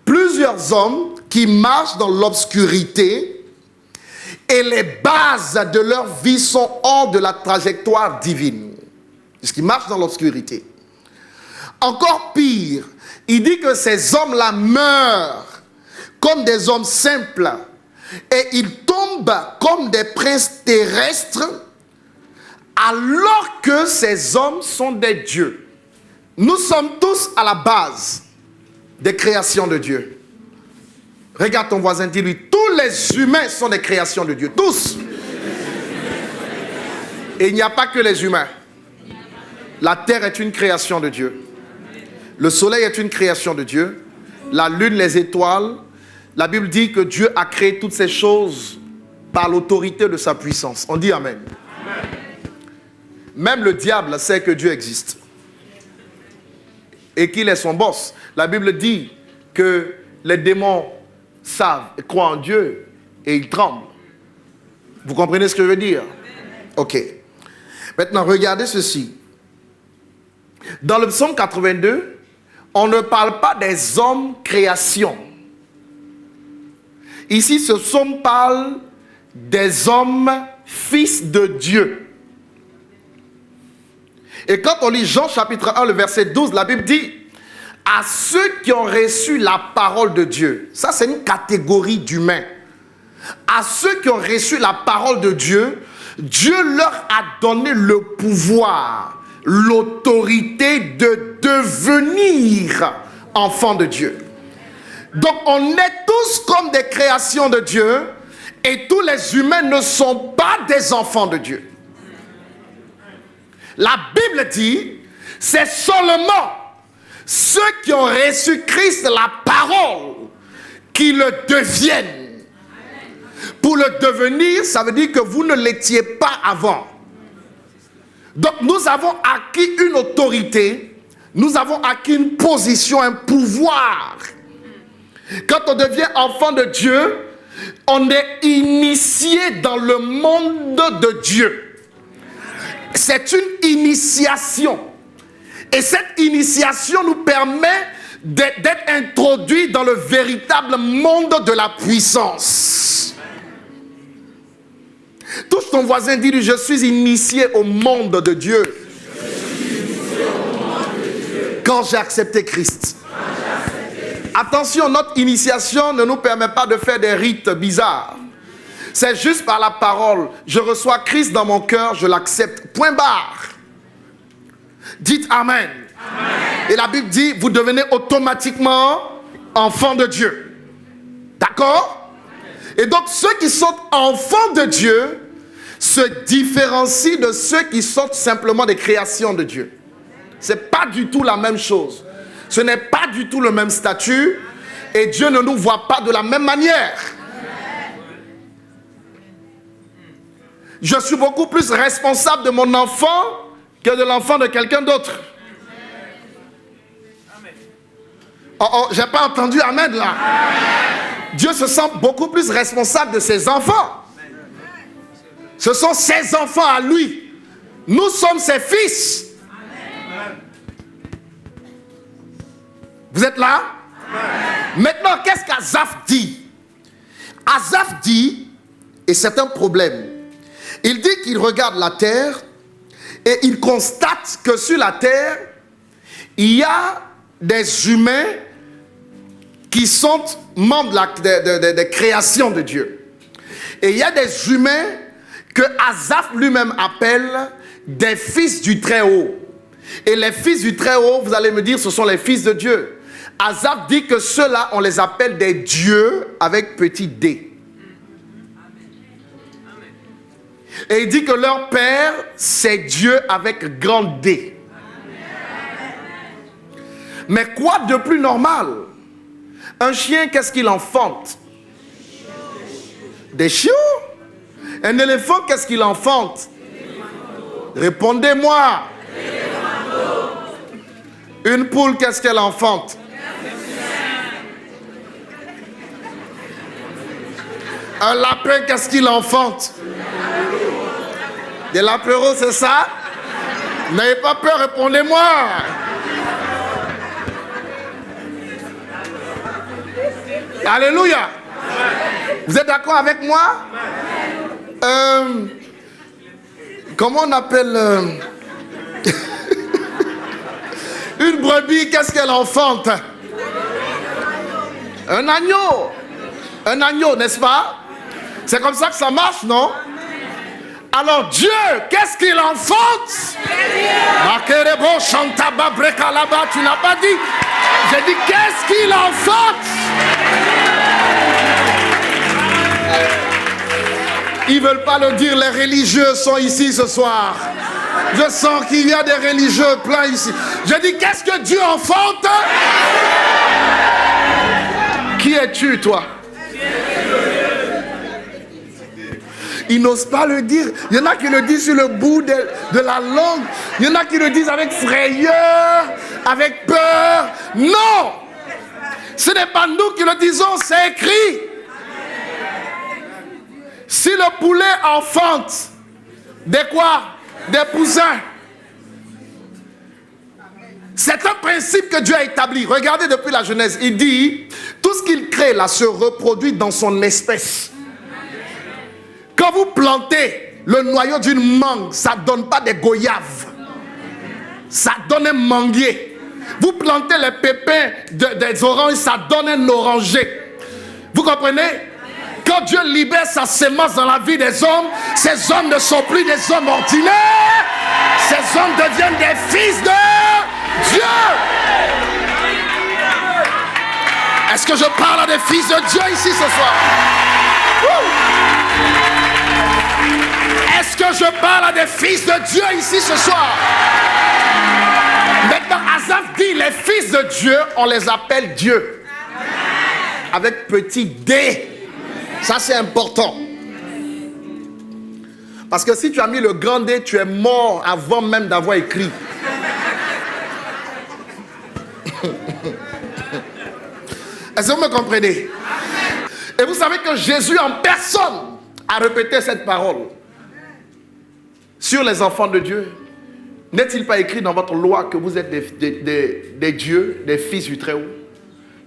plusieurs hommes qui marchent dans l'obscurité et les bases de leur vie sont hors de la trajectoire divine. Puisqu'ils marchent dans l'obscurité. Encore pire, il dit que ces hommes-là meurent comme des hommes simples et ils tombent comme des princes terrestres alors que ces hommes sont des dieux. Nous sommes tous à la base des créations de Dieu. Regarde ton voisin, dis-lui, tous les humains sont des créations de Dieu, tous. Et il n'y a pas que les humains. La terre est une création de Dieu. Le soleil est une création de Dieu. La lune, les étoiles. La Bible dit que Dieu a créé toutes ces choses par l'autorité de sa puissance. On dit amen. Amen. Même le diable sait que Dieu existe. Et qu'il est son boss. La Bible dit que les démons savent et croient en Dieu et ils tremblent. Vous comprenez ce que je veux dire? Ok. Maintenant, regardez ceci. Dans le psaume 82, on ne parle pas des hommes créations. Ici, ce psaume parle des hommes fils de Dieu. Et quand on lit Jean chapitre 1, le verset 12, la Bible dit, à ceux qui ont reçu la parole de Dieu, ça c'est une catégorie d'humains, à ceux qui ont reçu la parole de Dieu, Dieu leur a donné le pouvoir, l'autorité de devenir enfants de Dieu. Donc on est tous comme des créations de Dieu et tous les humains ne sont pas des enfants de Dieu. La Bible dit, c'est seulement ceux qui ont reçu Christ, la parole, qui le deviennent. Pour le devenir, ça veut dire que vous ne l'étiez pas avant. Donc nous avons acquis une autorité, nous avons acquis une position, un pouvoir. Quand on devient enfant de Dieu, on est initié dans le monde de Dieu. C'est une initiation. Et cette initiation nous permet d'être introduits dans le véritable monde de la puissance. Touche ton voisin, dis-lui, je suis initié au monde de Dieu. Quand j'ai accepté Christ. Attention, notre initiation ne nous permet pas de faire des rites bizarres. C'est juste par la parole. Je reçois Christ dans mon cœur, je l'accepte. Point barre. Dites Amen. Amen. Et la Bible dit, vous devenez automatiquement enfants de Dieu. D'accord? Et donc ceux qui sont enfants de Dieu se différencient de ceux qui sont simplement des créations de Dieu. Ce n'est pas du tout la même chose. Ce n'est pas du tout le même statut. Et Dieu ne nous voit pas de la même manière. Je suis beaucoup plus responsable de mon enfant que de l'enfant de quelqu'un d'autre. Oh, j'ai pas entendu Amen là. Dieu se sent beaucoup plus responsable de ses enfants. Ce sont ses enfants à lui. Nous sommes ses fils. Vous êtes là? Maintenant, qu'est-ce qu'Asaph dit? Asaph dit, et c'est un problème, il dit qu'il regarde la terre et il constate que sur la terre, il y a des humains qui sont membres des créations de Dieu. Et il y a des humains que Asaph lui-même appelle des fils du Très-Haut. Et les fils du Très-Haut, vous allez me dire, ce sont les fils de Dieu. Asaph dit que ceux-là, on les appelle des dieux avec petit d. Et il dit que leur père, c'est Dieu avec grand D. Mais quoi de plus normal? Un chien, qu'est-ce qu'il enfante? Des chiots. Un éléphant, qu'est-ce qu'il enfante? Répondez-moi. Une poule, qu'est-ce qu'elle enfante? Un lapin, qu'est-ce qu'il enfante? Des lapéros, c'est ça? N'ayez pas peur, répondez-moi. Alléluia. Vous êtes d'accord avec moi? Comment on appelle une brebis, qu'est-ce qu'elle enfante? Un agneau. Un agneau, n'est-ce pas? C'est comme ça que ça marche, non? Alors Dieu, qu'est-ce qu'il enfante? Tu n'as pas dit. J'ai dit, qu'est-ce qu'il enfante? Ils ne veulent pas le dire, les religieux sont ici ce soir. Je sens qu'il y a des religieux pleins ici. J'ai dit, qu'est-ce que Dieu enfante? Qui es-tu, toi? Ils n'osent pas le dire. Il y en a qui le disent sur le bout de la langue. Il y en a qui le disent avec frayeur, avec peur. Non! Ce n'est pas nous qui le disons, c'est écrit. Si le poulet enfante, des quoi? Des poussins. C'est un principe que Dieu a établi. Regardez depuis la Genèse. Il dit, tout ce qu'il crée là se reproduit dans son espèce. Quand vous plantez le noyau d'une mangue, ça ne donne pas des goyaves. ça donne un manguier. Vous plantez les pépins des oranges, ça donne un oranger. Vous comprenez? Quand Dieu libère sa sémence dans la vie des hommes, ces hommes ne sont plus des hommes ordinaires. Ces hommes deviennent des fils de Dieu. Est-ce que je parle à des fils de Dieu ici ce soir? Est-ce que je parle à des fils de Dieu ici ce soir? Maintenant, Asaph dit, les fils de Dieu, on les appelle Dieu. Avec petit D. Ça, c'est important. Parce que si tu as mis le grand D, tu es mort avant même d'avoir écrit. Est-ce que vous me comprenez? Et vous savez que Jésus en personne a répété cette parole sur les enfants de Dieu. N'est-il pas écrit dans votre loi que vous êtes des dieux, des fils du Très-Haut?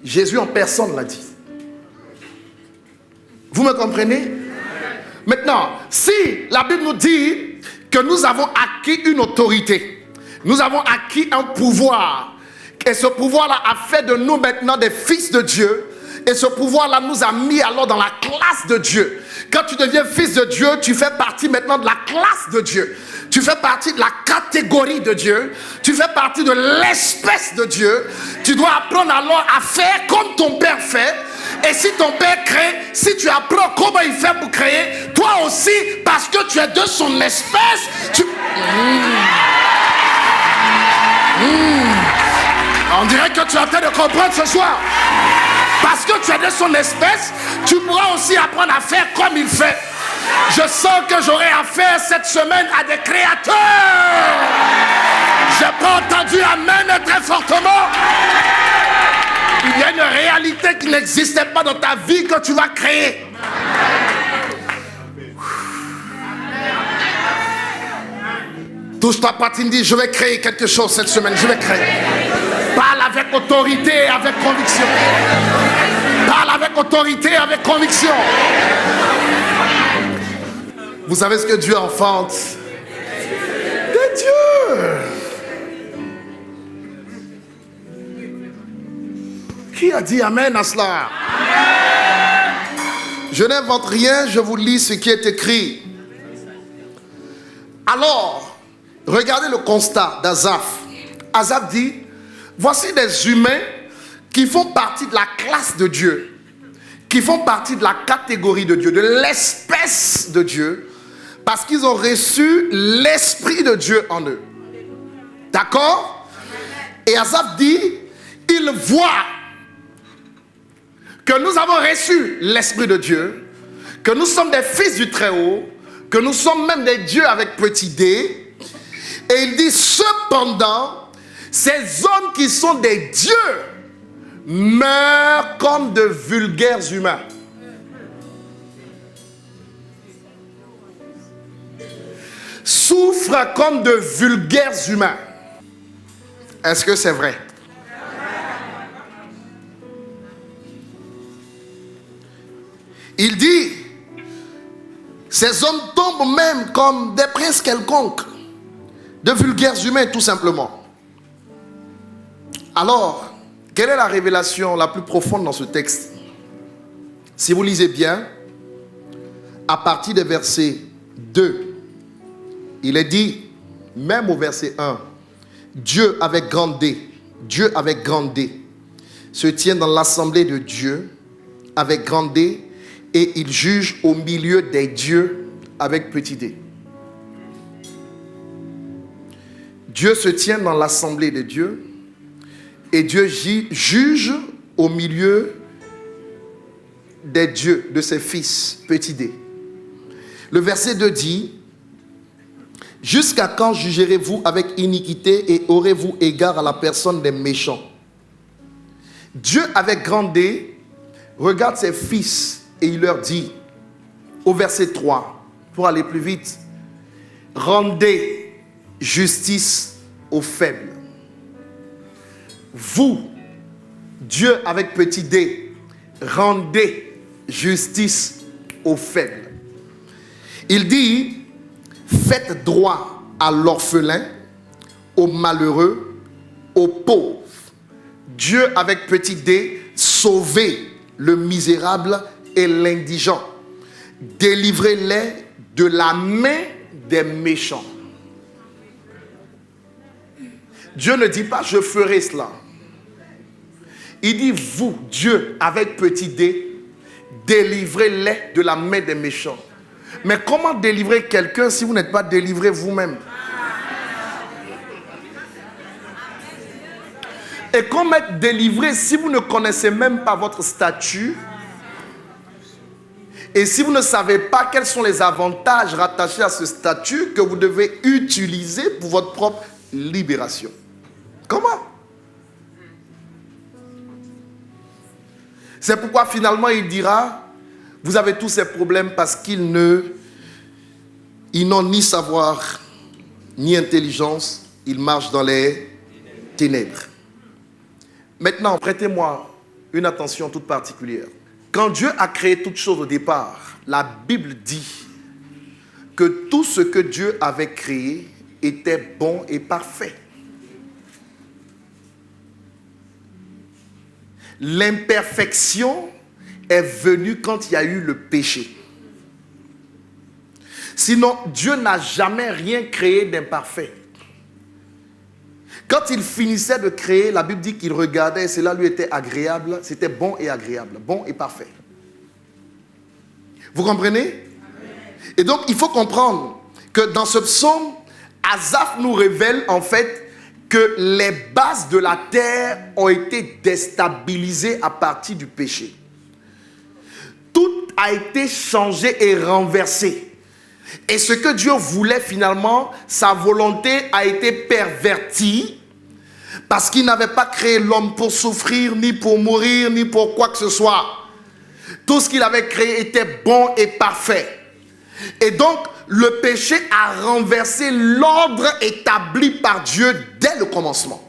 Jésus en personne l'a dit. Vous me comprenez? Maintenant, si la Bible nous dit que nous avons acquis une autorité, nous avons acquis un pouvoir, et ce pouvoir-là a fait de nous maintenant des fils de Dieu, et ce pouvoir-là nous a mis alors dans la classe de Dieu. Quand tu deviens fils de Dieu, tu fais partie maintenant de la classe de Dieu. Tu fais partie de la catégorie de Dieu. Tu fais partie de l'espèce de Dieu. Tu dois apprendre alors à faire comme ton père fait. Et si ton père crée, si tu apprends comment il fait pour créer, toi aussi, parce que tu es de son espèce, tu... On dirait que tu es en train de comprendre ce soir. Parce que tu es de son espèce, tu pourras aussi apprendre à faire comme il fait. Je sens que j'aurai affaire cette semaine à des créateurs. Je n'ai pas entendu amen très fortement. Il y a une réalité qui n'existait pas dans ta vie que tu vas créer. Touche ta patine, dis, je vais créer quelque chose cette semaine, je vais créer. Parle avec autorité et avec conviction. Parle avec autorité et avec conviction. Vous savez ce que Dieu enfante? De Dieu. Qui a dit amen à cela? Je n'invente rien, je vous lis ce qui est écrit. Alors, regardez le constat d'Asaph. Asaph dit, voici des humains qui font partie de la classe de Dieu, qui font partie de la catégorie de Dieu, de l'espèce de Dieu, parce qu'ils ont reçu l'Esprit de Dieu en eux. D'accord? Et Asaph dit, il voit que nous avons reçu l'Esprit de Dieu, que nous sommes des fils du Très-Haut, que nous sommes même des dieux avec petit d. Et il dit, cependant, ces hommes qui sont des dieux meurent comme de vulgaires humains. Souffrent comme de vulgaires humains. Est-ce que c'est vrai? Il dit, ces hommes tombent même comme des princes quelconques, de vulgaires humains tout simplement. Alors, quelle est la révélation la plus profonde dans ce texte? Si vous lisez bien, à partir du verset 2, il est dit, même au verset 1, Dieu avec grand D, Dieu avec grand D, se tient dans l'assemblée de Dieu avec grand D, et il juge au milieu des dieux avec petit d. Dieu se tient dans l'assemblée de Dieu et Dieu juge au milieu des dieux, de ses fils, petit d. Le verset 2 dit, « Jusqu'à quand jugerez-vous avec iniquité et aurez-vous égard à la personne des méchants ?» Dieu avec grand D regarde ses fils et il leur dit, au verset 3, pour aller plus vite, « Rendez justice aux faibles. » Vous, Dieu avec petit d, rendez justice aux faibles. Il dit, faites droit à l'orphelin, aux malheureux, aux pauvres. Dieu avec petit d, sauver le misérable et l'indigent. Délivrez-les de la main des méchants. Dieu ne dit pas je ferai cela. Il dit vous, Dieu avec petit d, délivrez-les de la main des méchants. Mais comment délivrer quelqu'un si vous n'êtes pas délivré vous-même? Et comment être délivré si vous ne connaissez même pas votre statut et si vous ne savez pas quels sont les avantages rattachés à ce statut que vous devez utiliser pour votre propre libération? Comment? C'est pourquoi finalement il dira, vous avez tous ces problèmes parce qu'ils n'ont ni savoir, ni intelligence, ils marchent dans les ténèbres. Maintenant, prêtez-moi une attention toute particulière. Quand Dieu a créé toutes choses au départ, la Bible dit que tout ce que Dieu avait créé était bon et parfait. L'imperfection est venue quand il y a eu le péché. Sinon, Dieu n'a jamais rien créé d'imparfait. Quand il finissait de créer, la Bible dit qu'il regardait et cela lui était agréable. C'était bon et agréable, bon et parfait. Vous comprenez? Amen. Et donc, il faut comprendre que dans ce psaume, Asaph nous révèle en fait que les bases de la terre ont été déstabilisées à partir du péché. Tout a été changé et renversé. Et ce que Dieu voulait finalement, sa volonté a été pervertie parce qu'il n'avait pas créé l'homme pour souffrir, ni pour mourir, ni pour quoi que ce soit. Tout ce qu'il avait créé était bon et parfait. Et donc, le péché a renversé l'ordre établi par Dieu dès le commencement.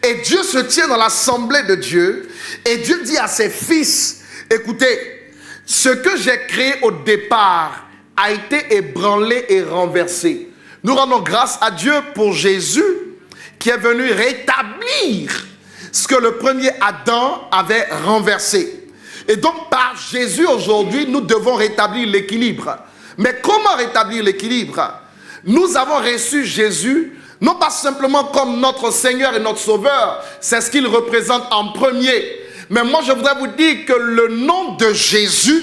Et Dieu se tient dans l'assemblée de Dieu et Dieu dit à ses fils, écoutez, ce que j'ai créé au départ a été ébranlé et renversé. Nous rendons grâce à Dieu pour Jésus qui est venu rétablir ce que le premier Adam avait renversé. Et donc par Jésus aujourd'hui, nous devons rétablir l'équilibre. Mais comment rétablir l'équilibre? Nous avons reçu Jésus, non pas simplement comme notre Seigneur et notre Sauveur, c'est ce qu'il représente en premier. Mais moi je voudrais vous dire que le nom de Jésus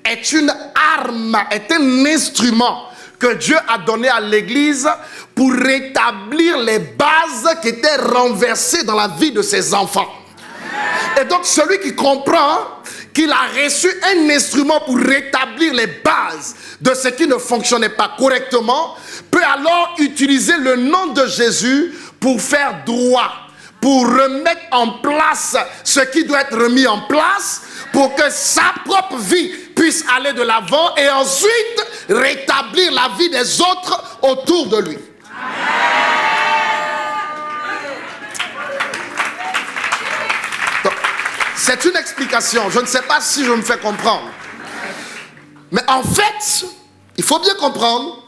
est une arme, est un instrument que Dieu a donné à l'Église pour rétablir les bases qui étaient renversées dans la vie de ses enfants. Et donc celui qui comprend qu'il a reçu un instrument pour rétablir les bases de ce qui ne fonctionnait pas correctement, peut alors utiliser le nom de Jésus pour faire droit, pour remettre en place ce qui doit être remis en place, pour que sa propre vie puisse aller de l'avant et ensuite rétablir la vie des autres autour de lui. C'est une explication. Je ne sais pas si je me fais comprendre. Mais en fait, il faut bien comprendre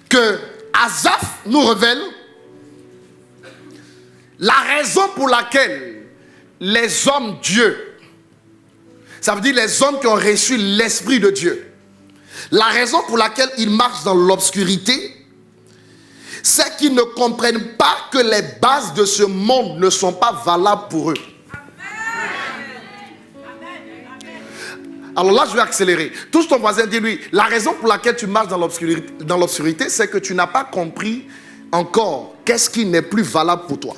que Asaph nous révèle la raison pour laquelle les hommes Dieu, ça veut dire les hommes qui ont reçu l'Esprit de Dieu, la raison pour laquelle ils marchent dans l'obscurité, c'est qu'ils ne comprennent pas que les bases de ce monde ne sont pas valables pour eux. Alors là, je vais accélérer. Touche ton voisin, dis-lui, la raison pour laquelle tu marches dans l'obscurité, c'est que tu n'as pas compris encore qu'est-ce qui n'est plus valable pour toi.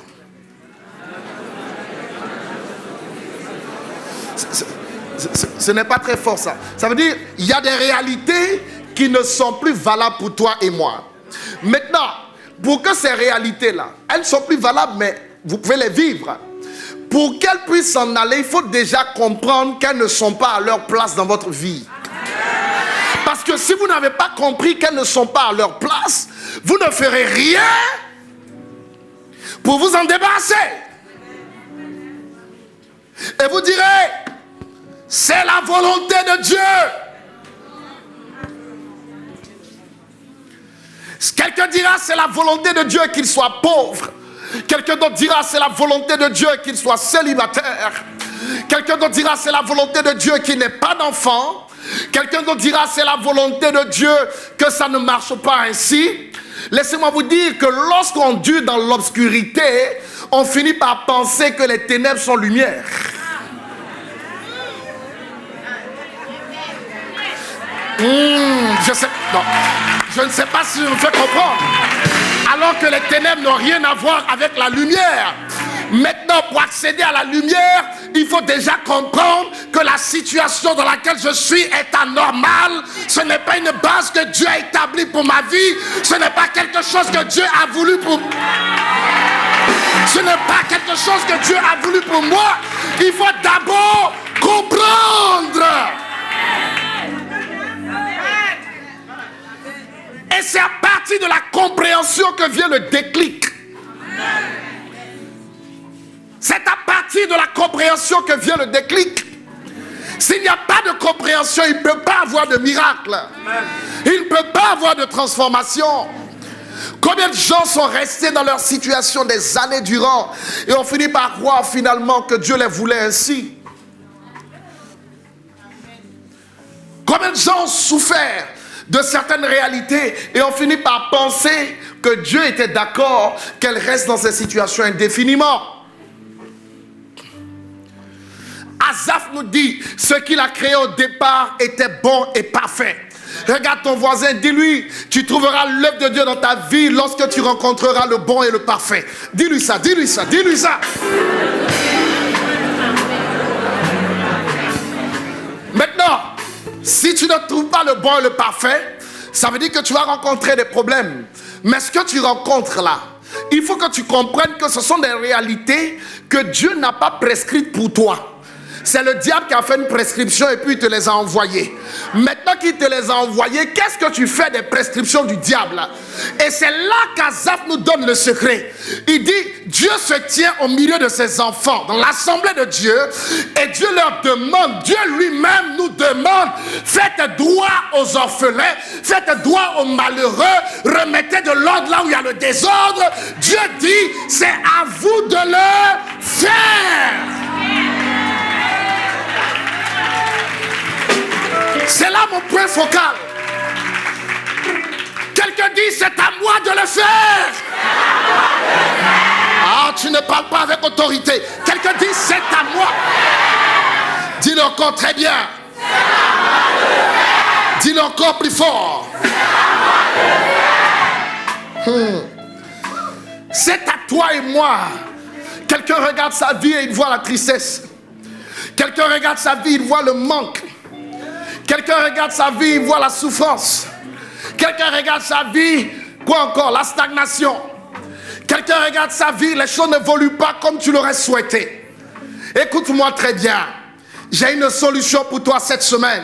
Ce n'est pas très fort ça. Ça veut dire, il y a des réalités qui ne sont plus valables pour toi et moi. Maintenant, pour que ces réalités-là, elles ne sont plus valables, mais vous pouvez les vivre. Pour qu'elles puissent s'en aller, il faut déjà comprendre qu'elles ne sont pas à leur place dans votre vie. Parce que si vous n'avez pas compris qu'elles ne sont pas à leur place, vous ne ferez rien pour vous en débarrasser. Et vous direz, c'est la volonté de Dieu. Quelqu'un dira c'est la volonté de Dieu qu'il soit pauvre. Quelqu'un d'autre dira c'est la volonté de Dieu qu'il soit célibataire. Quelqu'un d'autre dira c'est la volonté de Dieu qu'il n'ait pas d'enfant. Quelqu'un d'autre dira c'est la volonté de Dieu que ça ne marche pas ainsi. Laissez-moi vous dire que lorsqu'on dure dans l'obscurité, on finit par penser que les ténèbres sont lumière. Je ne sais pas si je me fais comprendre. Alors que les ténèbres n'ont rien à voir avec la lumière. Maintenant, pour accéder à la lumière, il faut déjà comprendre que la situation dans laquelle je suis est anormale. Ce n'est pas une base que Dieu a établie pour ma vie. Ce n'est pas quelque chose que Dieu a voulu pour... Ce n'est pas quelque chose que Dieu a voulu pour moi. Il faut d'abord comprendre. Et c'est à partir de la compréhension que vient le déclic. C'est à partir de la compréhension que vient le déclic. S'il n'y a pas de compréhension, il ne peut pas avoir de miracle. Il ne peut pas avoir de transformation. Combien de gens sont restés dans leur situation des années durant et ont fini par croire finalement que Dieu les voulait ainsi? Combien de gens ont souffert de certaines réalités et ont fini par penser que Dieu était d'accord qu'elles restent dans ces situations indéfiniment? Asaph nous dit, ce qu'il a créé au départ était bon et parfait. Regarde ton voisin, dis-lui, tu trouveras l'œuvre de Dieu dans ta vie lorsque tu rencontreras le bon et le parfait. Dis-lui ça, dis-lui ça, dis-lui ça. Maintenant, si tu ne trouves pas le bon et le parfait, ça veut dire que tu vas rencontrer des problèmes. Mais ce que tu rencontres là, il faut que tu comprennes que ce sont des réalités que Dieu n'a pas prescrites pour toi. C'est le diable qui a fait une prescription et puis il te les a envoyées. Maintenant qu'il te les a envoyées, qu'est-ce que tu fais des prescriptions du diable? Et c'est là qu'Asaph nous donne le secret. Il dit, Dieu se tient au milieu de ses enfants, dans l'assemblée de Dieu, et Dieu leur demande, Dieu lui-même nous demande, faites droit aux orphelins, faites droit aux malheureux, remettez de l'ordre là où il y a le désordre. Dieu dit, c'est à vous de le faire. C'est là mon point focal. Quelqu'un dit, c'est à moi de le faire. Ah, tu ne parles pas avec autorité. Quelqu'un dit, c'est à moi. Dis-le encore très bien. Dis-le encore plus fort. C'est à toi et moi. Quelqu'un regarde sa vie et il voit la tristesse. Quelqu'un regarde sa vie, il voit le manque. Quelqu'un regarde sa vie, il voit la souffrance. Quelqu'un regarde sa vie, quoi encore? La stagnation. Quelqu'un regarde sa vie, les choses n'évoluent pas comme tu l'aurais souhaité. Écoute-moi très bien. J'ai une solution pour toi cette semaine.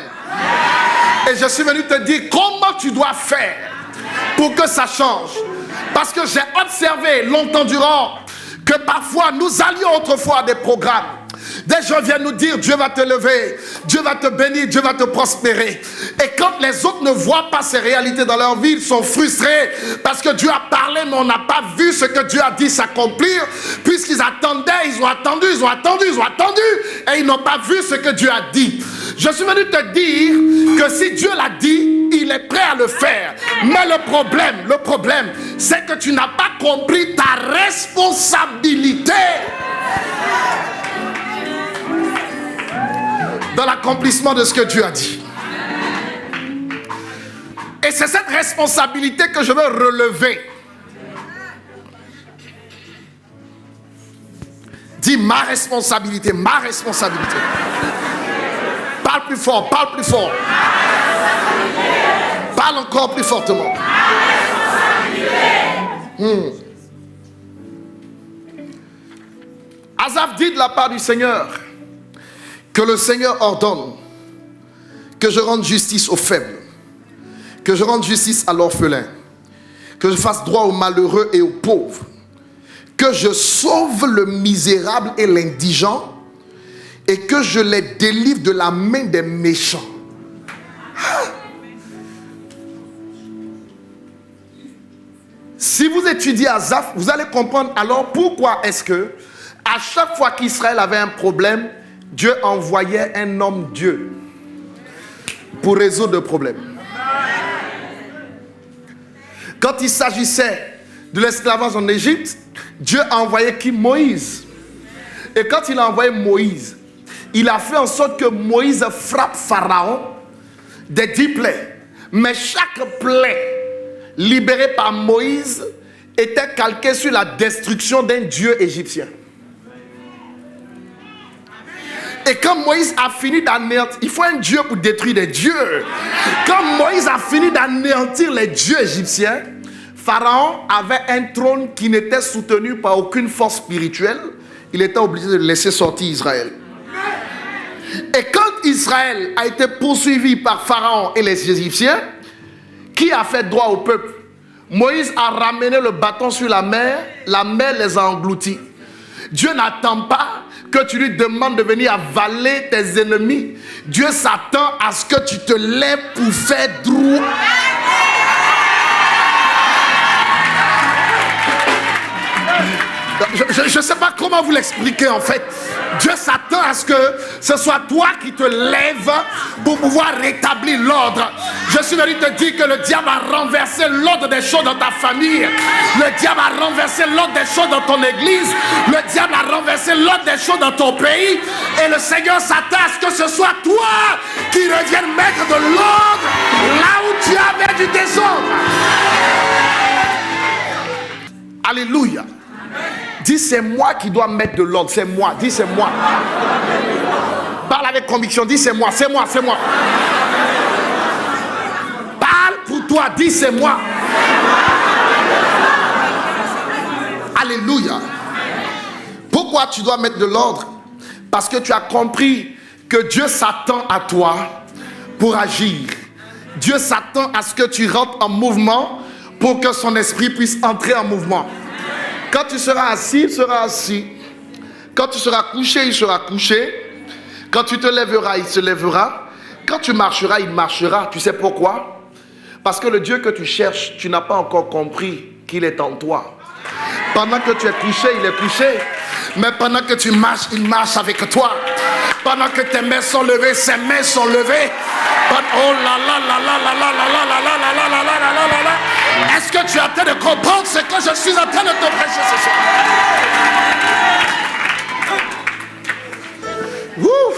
Et je suis venu te dire comment tu dois faire pour que ça change. Parce que j'ai observé longtemps durant que parfois nous allions autrefois à des programmes. Des gens viennent nous dire, Dieu va te lever, Dieu va te bénir, Dieu va te prospérer. Et quand les autres ne voient pas ces réalités dans leur vie, ils sont frustrés parce que Dieu a parlé, mais on n'a pas vu ce que Dieu a dit s'accomplir. Puisqu'ils attendaient, ils ont attendu, et ils n'ont pas vu ce que Dieu a dit. Je suis venu te dire que si Dieu l'a dit, il est prêt à le faire. Mais le problème, c'est que tu n'as pas compris ta responsabilité dans l'accomplissement de ce que Dieu a dit. Et c'est cette responsabilité que je veux relever. Dis ma responsabilité, ma responsabilité. Parle plus fort, parle plus fort. Parle encore plus fortement. Asaph dit de la part du Seigneur que le Seigneur ordonne que je rende justice aux faibles, que je rende justice à l'orphelin, que je fasse droit aux malheureux et aux pauvres, que je sauve le misérable et l'indigent et que je les délivre de la main des méchants. vous étudiez Asaph, vous allez comprendre alors pourquoi est-ce que à chaque fois qu'Israël avait un problème, Dieu envoyait un homme Dieu pour résoudre le problème. Quand il s'agissait de l'esclavage en Égypte, Dieu a envoyé qui? Moïse. Et quand il a envoyé Moïse, il a fait en sorte que Moïse frappe Pharaon des 10 plaies. Mais chaque plaie libérée par Moïse était calquée sur la destruction d'un dieu égyptien. Et quand Moïse a fini d'anéantir, il faut un dieu pour détruire des dieux. Quand Moïse a fini d'anéantir les dieux égyptiens, Pharaon avait un trône qui n'était soutenu par aucune force spirituelle. Il était obligé de laisser sortir Israël. Et quand Israël a été poursuivi par Pharaon et les Égyptiens, qui a fait droit au peuple? Moïse a ramené le bâton sur la mer les a engloutis. Dieu n'attend pas que tu lui demandes de venir avaler tes ennemis. Dieu s'attend à ce que tu te lèves pour faire droit. Je ne sais pas comment vous l'expliquer en fait. Dieu s'attend à ce que ce soit toi qui te lèves pour pouvoir rétablir l'ordre. Je suis venu te dire que le diable a renversé l'ordre des choses dans ta famille. Le diable a renversé l'ordre des choses dans ton église. Le diable a renversé l'ordre des choses dans ton pays. Et le Seigneur s'attend à ce que ce soit toi qui revienne mettre de l'ordre là où tu avais du désordre. Alléluia. Dis c'est moi qui dois mettre de l'ordre, c'est moi, dis c'est moi. Parle avec conviction, dis c'est moi, c'est moi, c'est moi. Parle pour toi, dis c'est moi. Alléluia. Pourquoi tu dois mettre de l'ordre? Parce que tu as compris que Dieu s'attend à toi pour agir. Dieu s'attend à ce que tu rentres en mouvement pour que son esprit puisse entrer en mouvement. Quand tu seras assis, il sera assis. Quand tu seras couché, il sera couché. Quand tu te lèveras, il se lèvera. Quand tu marcheras, il marchera. Tu sais pourquoi? Parce que le Dieu que tu cherches, tu n'as pas encore compris qu'il est en toi. Pendant que tu es couché, il est couché. Mais pendant que tu marches, il marche avec toi. Pendant que tes mains sont levées, ses mains sont levées. Oh là là là là là là là là là là là là là là là là. Est-ce que tu es en train de comprendre ce que je suis en train de te prêcher ce soir? Ouf.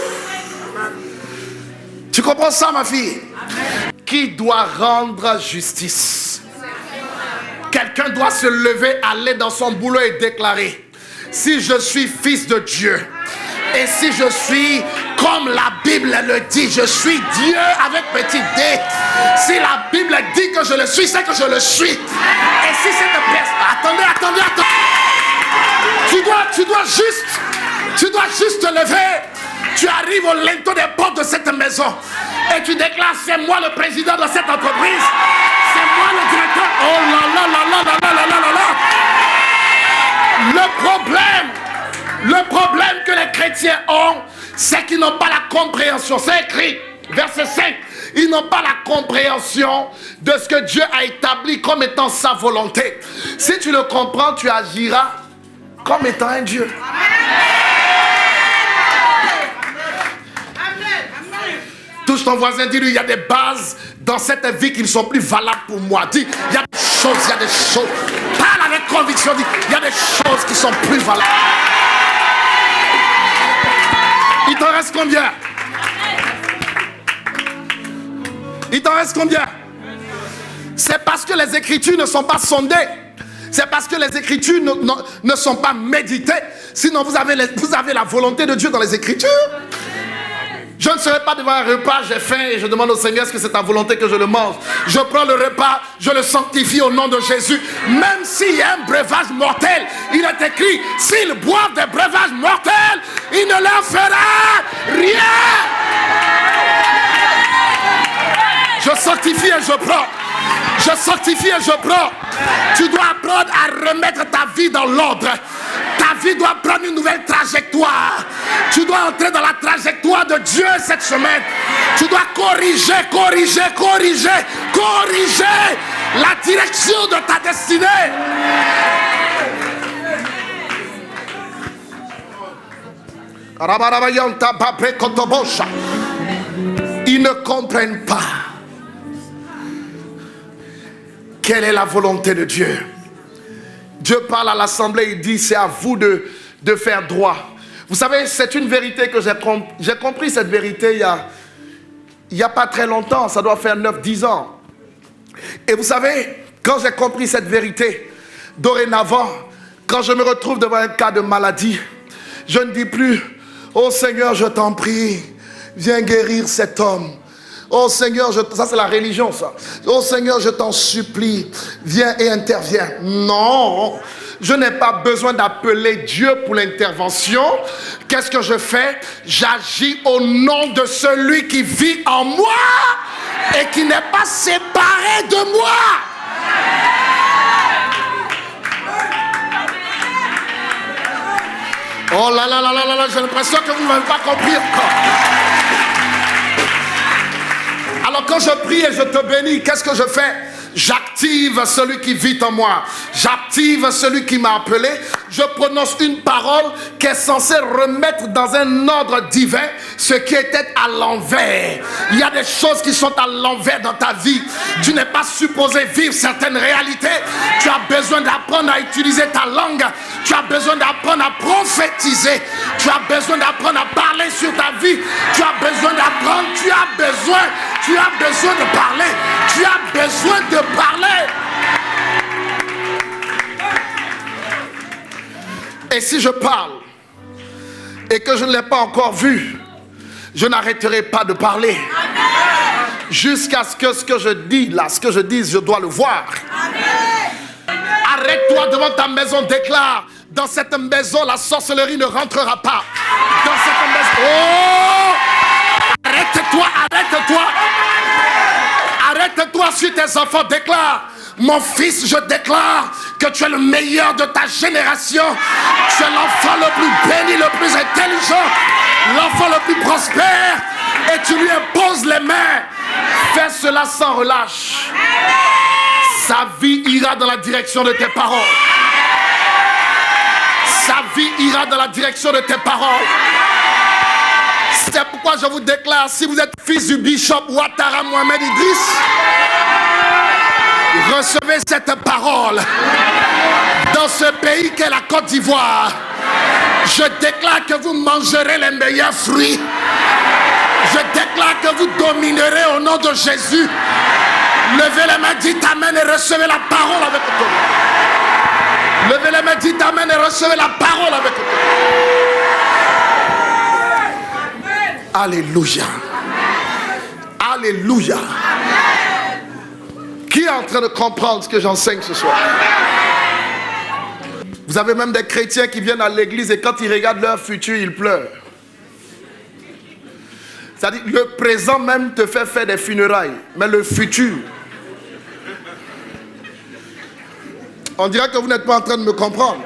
Tu comprends ça, ma fille? Qui doit rendre justice? Quelqu'un doit se lever, aller dans son boulot et déclarer: si je suis fils de Dieu, et si je suis comme la Bible le dit, je suis Dieu avec petit d. Si la Bible dit que je le suis, c'est que je le suis. Et si cette personne... Attendez. Tu dois juste te lever. Tu arrives au linteau des portes de cette maison et tu déclares: c'est moi le président de cette entreprise. C'est moi le directeur. Oh là là là là là là là là là. Le problème que les chrétiens ont, c'est qu'ils n'ont pas la compréhension. C'est écrit, verset 5. Ils n'ont pas la compréhension de ce que Dieu a établi comme étant sa volonté. Si tu le comprends, tu agiras comme étant un Dieu. Touche ton voisin, dis-lui: il y a des bases dans cette vie qui ne sont plus valables pour moi. Dis: il y a des choses. Parle avec conviction, dis: il y a des choses qui sont plus valables. Il t'en reste combien? Il t'en reste combien? C'est parce que les Écritures ne sont pas sondées. C'est parce que les Écritures ne sont pas méditées. Sinon vous avez la volonté de Dieu dans les Écritures. Je ne serai pas devant un repas, j'ai faim et je demande au Seigneur: est-ce que c'est ta volonté que je le mange? Je prends le repas, je le sanctifie au nom de Jésus. Même s'il y a un breuvage mortel, il est écrit: s'ils boivent des breuvages mortels, il ne leur fera rien. Je sanctifie et je prends. Je sanctifie et je prends. Tu dois apprendre à remettre ta vie dans l'ordre. Ta vie doit prendre une nouvelle trajectoire. Tu dois entrer dans la trajectoire de Dieu cette semaine. Tu dois corriger. la direction de ta destinée. Ils ne comprennent pas quelle est la volonté de Dieu. Dieu parle à l'assemblée, il dit c'est à vous de faire droit. Vous savez, c'est une vérité que j'ai compris cette vérité il n'y a pas très longtemps, ça doit faire 9-10 ans. Et vous savez, quand j'ai compris cette vérité, dorénavant, quand je me retrouve devant un cas de maladie, je ne dis plus, oh Seigneur, je t'en prie, viens guérir cet homme. Oh Seigneur, ça c'est la religion ça. Oh Seigneur, je t'en supplie, viens et interviens. Non, je n'ai pas besoin d'appeler Dieu pour l'intervention. Qu'est-ce que je fais? J'agis au nom de celui qui vit en moi et qui n'est pas séparé de moi. Oh là là là là là, j'ai l'impression que vous n'avez pas compris encore. Alors quand je prie et je te bénis, qu'est-ce que je fais? J'active celui qui vit en moi. J'active celui qui m'a appelé. Je prononce une parole qui est censée remettre dans un ordre divin ce qui était à l'envers. Il y a des choses qui sont à l'envers dans ta vie. Tu n'es pas supposé vivre certaines réalités. Tu as besoin d'apprendre à utiliser ta langue. Tu as besoin d'apprendre à prophétiser. Tu as besoin d'apprendre à parler sur ta vie. Tu as besoin d'apprendre. Tu as besoin de parler. Tu as besoin de parler. Et si je parle et que je ne l'ai pas encore vu, je n'arrêterai pas de parler. Jusqu'à ce que je dis là, ce que je dise, je dois le voir. Arrête-toi devant ta maison, déclare: dans cette maison, la sorcellerie ne rentrera pas. Dans cette maison. Oh! Arrête-toi, arrête-toi. Arrête-toi sur tes enfants, déclare: mon fils, je déclare que tu es le meilleur de ta génération. Tu es l'enfant le plus béni, le plus intelligent, l'enfant le plus prospère. Et tu lui imposes les mains. Fais cela sans relâche. Sa vie ira dans la direction de tes paroles. Sa vie ira dans la direction de tes paroles. C'est pourquoi je vous déclare, si vous êtes fils du bishop Ouattara Mohamed Idriss, recevez cette parole. Dans ce pays qu'est la Côte d'Ivoire, je déclare que vous mangerez les meilleurs fruits. Je déclare que vous dominerez au nom de Jésus. Levez les mains, dites amen et recevez la parole avec autorité. Levez les mains, dites amen et recevez la parole avec autorité. Alléluia. Alléluia. Qui est en train de comprendre ce que j'enseigne ce soir? Vous avez même des chrétiens qui viennent à l'église et quand ils regardent leur futur, ils pleurent. C'est-à-dire, le présent même te fait faire des funérailles, mais le futur. On dirait que vous n'êtes pas en train de me comprendre.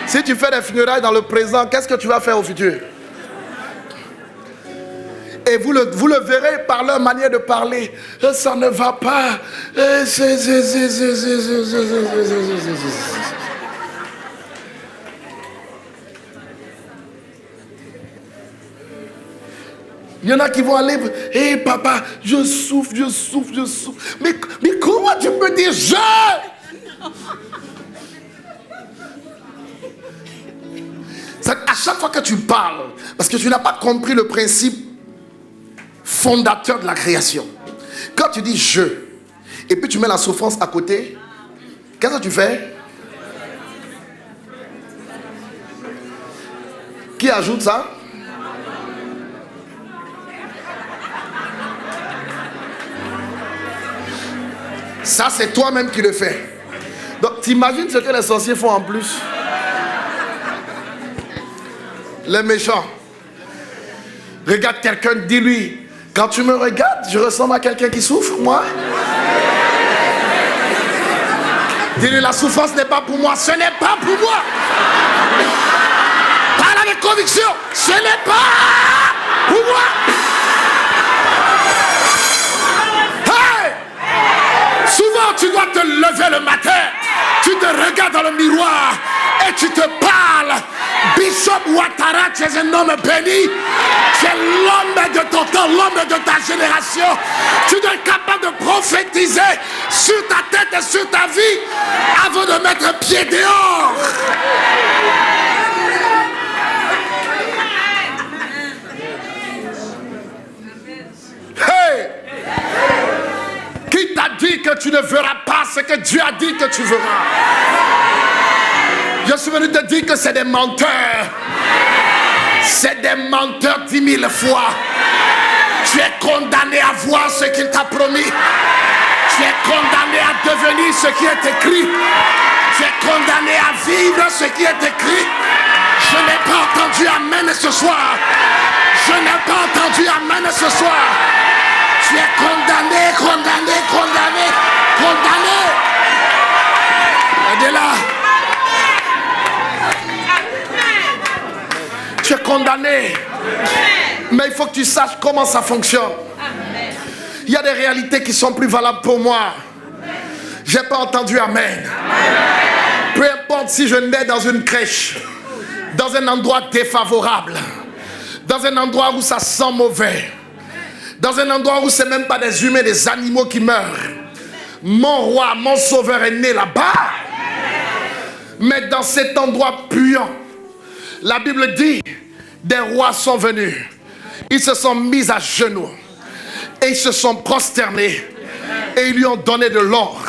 Si tu fais des funérailles dans le présent, qu'est-ce que tu vas faire au futur? Et vous le verrez par leur manière de parler. Ça ne va pas. Il y en a qui vont aller. Hé papa, je souffre. Mais comment tu peux dire je? À chaque fois que tu parles, parce que tu n'as pas compris le principe fondateur de la création. Quand tu dis je, et puis tu mets la souffrance à côté, qu'est-ce que tu fais? Qui ajoute ça? Ça, c'est toi-même qui le fais. Donc, t'imagines ce que les sorciers font en plus? Les méchants. Regarde quelqu'un, dis-lui: quand tu me regardes, je ressemble à quelqu'un qui souffre, moi. Dis-lui: la souffrance n'est pas pour moi, ce n'est pas pour moi. Parle avec conviction, ce n'est pas pour moi. Hey! Souvent regardes dans le miroir et tu te parles. Bishop Ouattara, tu es un homme béni. Tu es l'homme de ton temps, l'homme de ta génération. Tu dois être capable de prophétiser sur ta tête et sur ta vie avant de mettre pied dehors. Hey! Qui t'a dit que tu ne verras pas ce que Dieu a dit que tu verras? Je suis venu te dire que c'est des menteurs. C'est des menteurs 10 000 fois. Tu es condamné à voir ce qu'il t'a promis. Tu es condamné à devenir ce qui est écrit. Tu es condamné à vivre ce qui est écrit. Je n'ai pas entendu amen ce soir. Je n'ai pas entendu amen ce soir. Tu es condamné, condamné, condamné, condamné. Aidez-la. Tu es condamné. Mais il faut que tu saches comment ça fonctionne. Il y a des réalités qui sont plus valables pour moi. Je n'ai pas entendu amen. Peu importe si je nais dans une crèche, dans un endroit défavorable, dans un endroit où ça sent mauvais, dans un endroit où ce n'est même pas des humains, des animaux qui meurent. Mon roi, mon sauveur est né là-bas. Mais dans cet endroit puant, la Bible dit, des rois sont venus. Ils se sont mis à genoux. Et ils se sont prosternés. Et ils lui ont donné de l'or.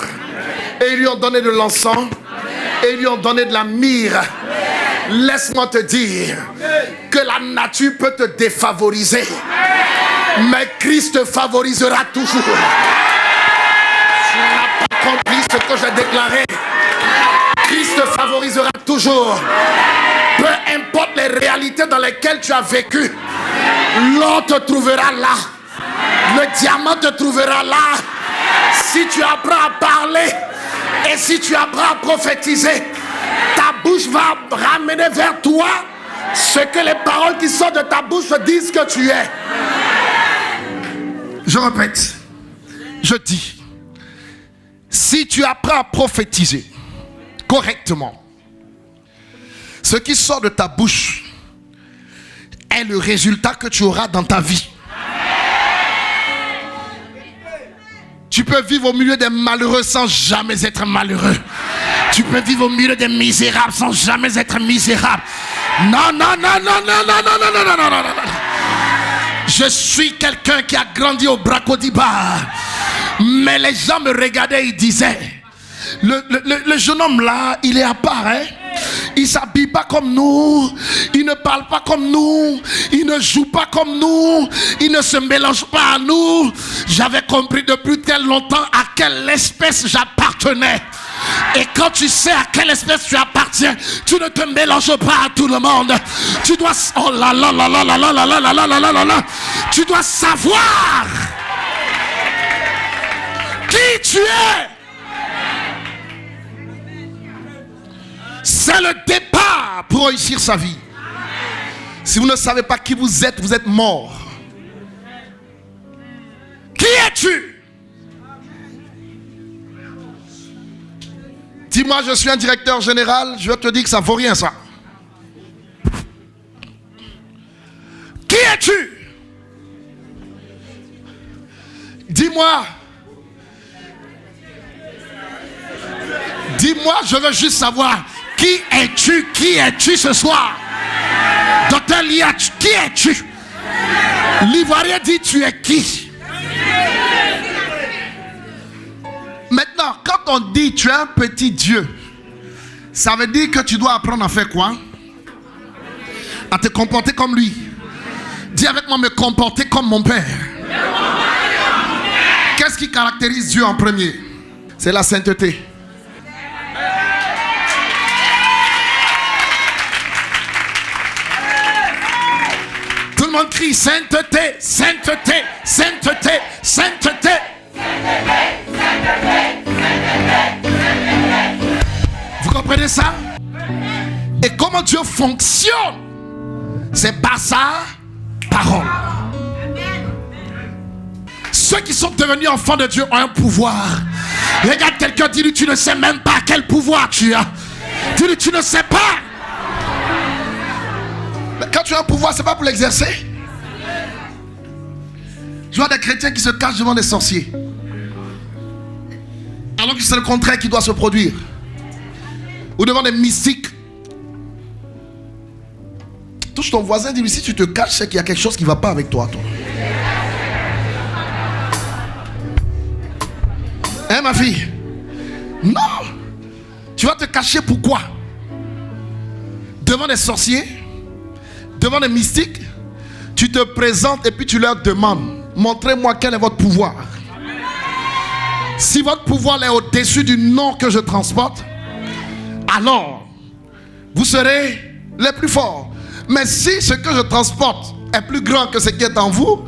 Et ils lui ont donné de l'encens. Et ils lui ont donné de la myrrhe. Laisse-moi te dire que la nature peut te défavoriser. Mais Christ te favorisera toujours. Tu n'as pas compris ce que j'ai déclaré. Christ te favorisera toujours. Peu importe les réalités dans lesquelles tu as vécu, l'or te trouvera là. Le diamant te trouvera là. Si tu apprends à parler et si tu apprends à prophétiser, ta bouche va ramener vers toi ce que les paroles qui sortent de ta bouche disent que tu es. Je répète, je dis, si tu apprends à prophétiser correctement, ce qui sort de ta bouche est le résultat que tu auras dans ta vie. Tu peux vivre au milieu des malheureux sans jamais être malheureux. Tu peux vivre au milieu des misérables sans jamais être misérable. Non, non, non, non, non, non, non, non, non, non, non, non, non. Je suis quelqu'un qui a grandi au Bracodiba. Mais les gens me regardaient et ils disaient, le jeune homme là, il est à part, hein? Il ne s'habille pas comme nous, il ne parle pas comme nous, il ne joue pas comme nous, il ne se mélange pas à nous. J'avais compris depuis tel longtemps à quelle espèce j'appartenais. Et quand tu sais à quelle espèce tu appartiens, tu ne te mélanges pas à tout le monde. Tu dois, oh là là là là là là là là là là là là là, tu dois savoir qui tu es. C'est le départ pour réussir sa vie. Si vous ne savez pas qui vous êtes mort. Qui es-tu? Dis-moi, je suis un directeur général, je vais te dire que ça vaut rien ça. Qui es-tu? Dis-moi. Dis-moi, je veux juste savoir. Qui es-tu? Qui es-tu ce soir? Docteur Lia, qui es-tu? L'Ivoirien dit tu es qui? Maintenant, quand on dit tu es un petit Dieu, ça veut dire que tu dois apprendre à faire quoi? À te comporter comme lui. Dis avec moi, me comporter comme mon Père. Qu'est-ce qui caractérise Dieu en premier? C'est la sainteté. Tout le monde crie sainteté, sainteté, sainteté, sainteté. Vous comprenez ça? Et comment Dieu fonctionne? C'est par sa parole. Ceux qui sont devenus enfants de Dieu ont un pouvoir. Regarde quelqu'un, dis-lui, tu ne sais même pas quel pouvoir tu as. Dis-lui, tu ne sais pas. Mais quand tu as un pouvoir, c'est pas pour l'exercer. Je vois des chrétiens qui se cachent devant des sorciers, alors que c'est le contraire qui doit se produire. Ou devant des mystiques. Touche ton voisin, dis-lui, si tu te caches, c'est qu'il y a quelque chose qui ne va pas avec toi. Hein, ma fille? Non. Tu vas te cacher pourquoi? Devant des sorciers, devant des mystiques, tu te présentes et puis tu leur demandes, montrez-moi quel est votre pouvoir. Si votre pouvoir est au-dessus du nom que je transporte, alors vous serez les plus forts. Mais si ce que je transporte est plus grand que ce qui est en vous,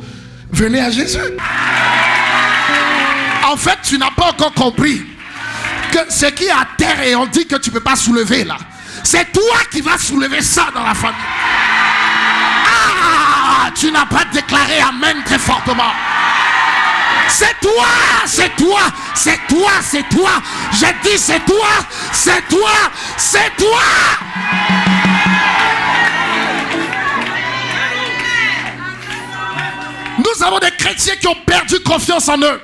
venez à Jésus. En fait, tu n'as pas encore compris que ce qui est à terre et on dit que tu ne peux pas soulever là, c'est toi qui vas soulever ça dans la famille. Ah, tu n'as pas déclaré Amen très fortement. C'est toi, c'est toi, c'est toi, c'est toi. J'ai dit c'est toi, c'est toi, c'est toi. Nous avons des chrétiens qui ont perdu confiance en eux.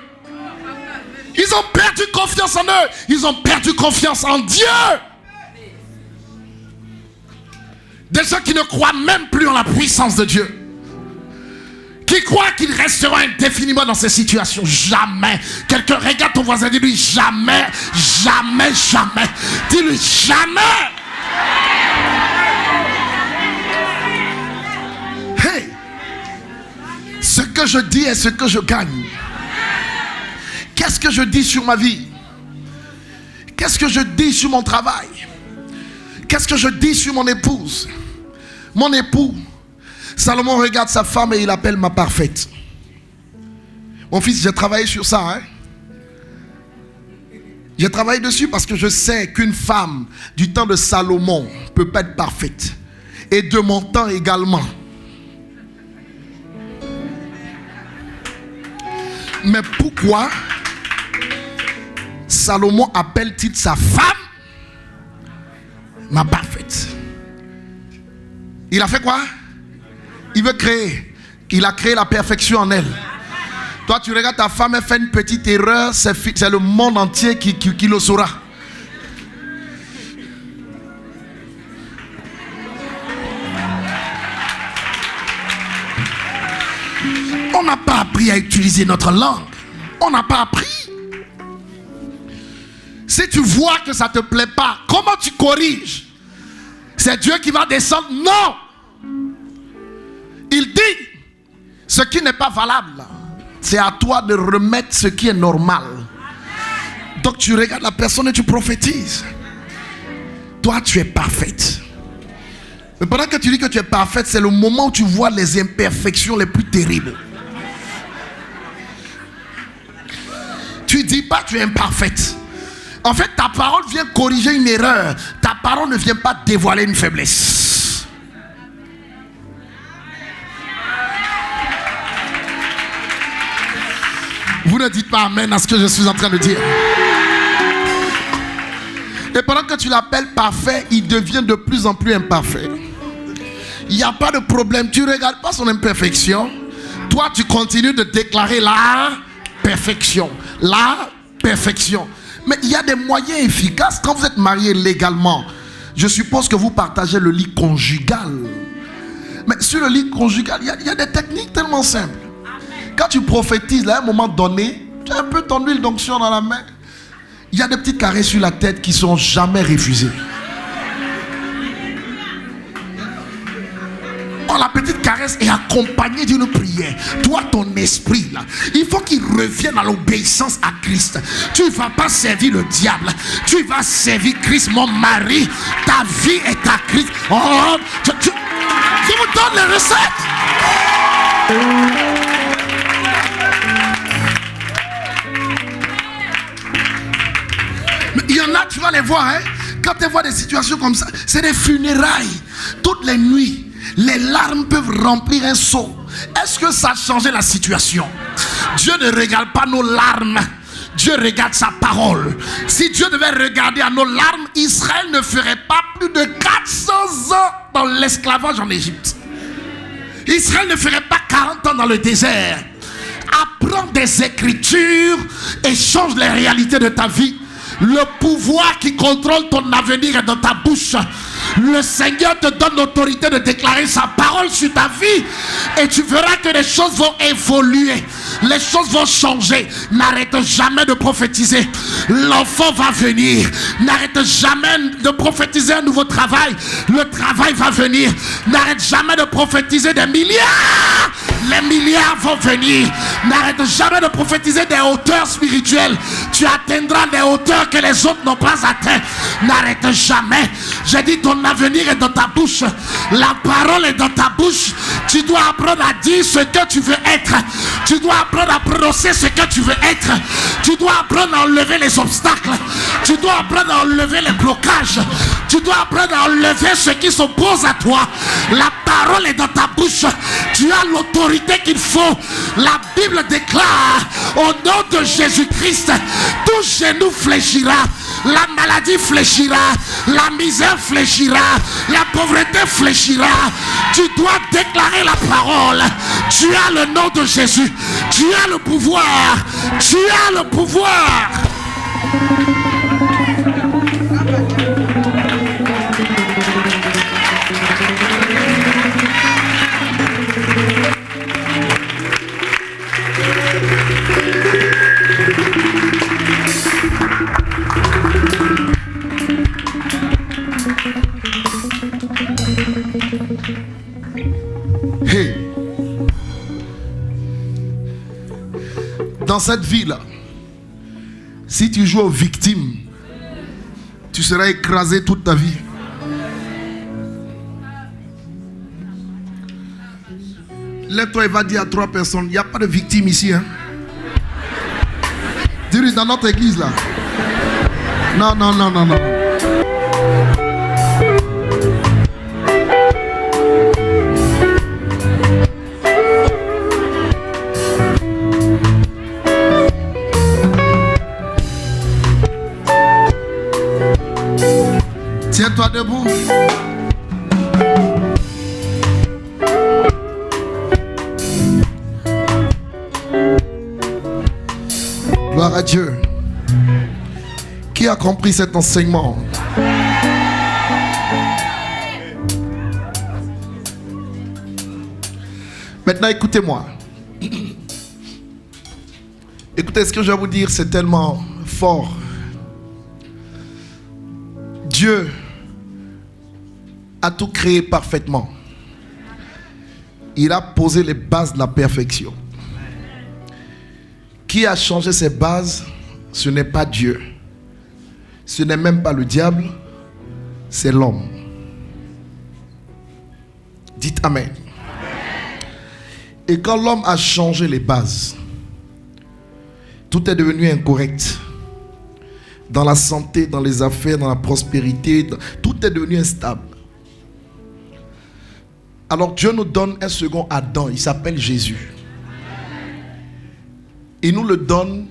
Ils ont perdu confiance en eux. Ils ont perdu confiance en Dieu. Des gens qui ne croient même plus en la puissance de Dieu. Qui croient qu'ils resteront indéfiniment dans ces situations. Jamais. Quelqu'un regarde ton voisin, dis-lui jamais, jamais, jamais. Dis-lui jamais. Hey, ce que je dis est ce que je gagne. Qu'est-ce que je dis sur ma vie? Qu'est-ce que je dis sur mon travail? Qu'est-ce que je dis sur mon épouse? Mon époux, Salomon regarde sa femme et il l'appelle ma parfaite. Mon fils, j'ai travaillé sur ça. Hein? J'ai travaillé dessus parce que je sais qu'une femme du temps de Salomon ne peut pas être parfaite. Et de mon temps également. Mais pourquoi Salomon appelle-t-il sa femme ma parfaite? Il a fait quoi? Il veut créer. Il a créé la perfection en elle. Toi, tu regardes ta femme, elle fait une petite erreur, c'est le monde entier qui le saura. On n'a pas appris à utiliser notre langue. On n'a pas appris. Si tu vois que ça ne te plaît pas, comment tu corriges? C'est Dieu qui va descendre? Non. Il dit, ce qui n'est pas valable, c'est à toi de remettre ce qui est normal. Donc tu regardes la personne et tu prophétises. Toi, tu es parfaite. Mais pendant que tu dis que tu es parfaite, c'est le moment où tu vois les imperfections les plus terribles. Tu dis pas tu es imparfaite. En fait, ta parole vient corriger une erreur. Ta parole ne vient pas dévoiler une faiblesse. Vous ne dites pas Amen à ce que je suis en train de dire. Et pendant que tu l'appelles parfait, il devient de plus en plus imparfait. Il n'y a pas de problème. Tu ne regardes pas son imperfection. Toi, tu continues de déclarer la perfection. La perfection. Mais il y a des moyens efficaces. Quand vous êtes marié légalement, je suppose que vous partagez le lit conjugal. Mais sur le lit conjugal, il y a des techniques tellement simples. Quand tu prophétises, à un moment donné, tu as un peu ton huile d'onction dans la main. Il y a des petites caresses sur la tête qui ne sont jamais refusées. Oh, la petite caresse est accompagnée d'une prière. Toi, ton esprit, là, il faut qu'il revienne à l'obéissance à Christ. Tu ne vas pas servir le diable. Tu vas servir Christ, mon mari. Ta vie est à Christ. Oh, je vous donne les recettes. Mais il y en a, tu vas les voir, hein? Quand tu vois des situations comme ça, c'est des funérailles. Toutes les nuits, les larmes peuvent remplir un seau. Est-ce que ça a changé la situation? Dieu ne regarde pas nos larmes. Dieu regarde sa parole. Si Dieu devait regarder à nos larmes, Israël ne ferait pas plus de 400 ans dans l'esclavage en Égypte. Israël ne ferait pas 40 ans dans le désert. Apprends des écritures et change les réalités de ta vie. Le pouvoir qui contrôle ton avenir est dans ta bouche. Le Seigneur te donne l'autorité de déclarer sa parole sur ta vie. Et tu verras que les choses vont évoluer. Les choses vont changer. N'arrête jamais de prophétiser. L'enfant va venir. N'arrête jamais de prophétiser un nouveau travail. Le travail va venir. N'arrête jamais de prophétiser des milliards. Les milliards vont venir. N'arrête jamais de prophétiser des hauteurs spirituelles. Tu atteindras des hauteurs que les autres n'ont pas atteintes. N'arrête jamais. J'ai dit ton avenir est dans ta bouche. La parole est dans ta bouche. Tu dois apprendre à dire ce que tu veux être. Tu dois apprendre à prononcer ce que tu veux être. Tu dois apprendre à enlever les obstacles. Tu dois apprendre à enlever les blocages. Tu dois apprendre à enlever ce qui s'oppose à toi. La parole est dans ta bouche. Tu as l'autorité qu'il faut. La Bible déclare au nom de Jésus-Christ, tout genou fléchira. La maladie fléchira. La misère fléchira. La pauvreté fléchira. Tu dois déclarer la parole. Tu as le nom de Jésus. Tu as le pouvoir. Tu as le pouvoir. Hey. Dans cette vie-là, si tu joues aux victimes, tu seras écrasé toute ta vie. Lève-toi et va dire à 3 personnes, il n'y a pas de victime ici. Hein? Dis-lui dans notre église là. Non, non, non, non, non. Tiens-toi debout. Gloire à Dieu. Qui a compris cet enseignement? Maintenant, écoutez-moi. Écoutez, ce que je vais vous dire, c'est tellement fort. Dieu a tout créé parfaitement. Il a posé les bases de la perfection. Qui a changé ces bases? Ce n'est pas Dieu. Ce n'est même pas le diable. C'est l'homme. Dites Amen. Et quand l'homme a changé les bases, tout est devenu incorrect. Dans la santé, dans les affaires, dans la prospérité, tout est devenu instable. Alors Dieu nous donne un second Adam, il s'appelle Jésus. Il nous le donne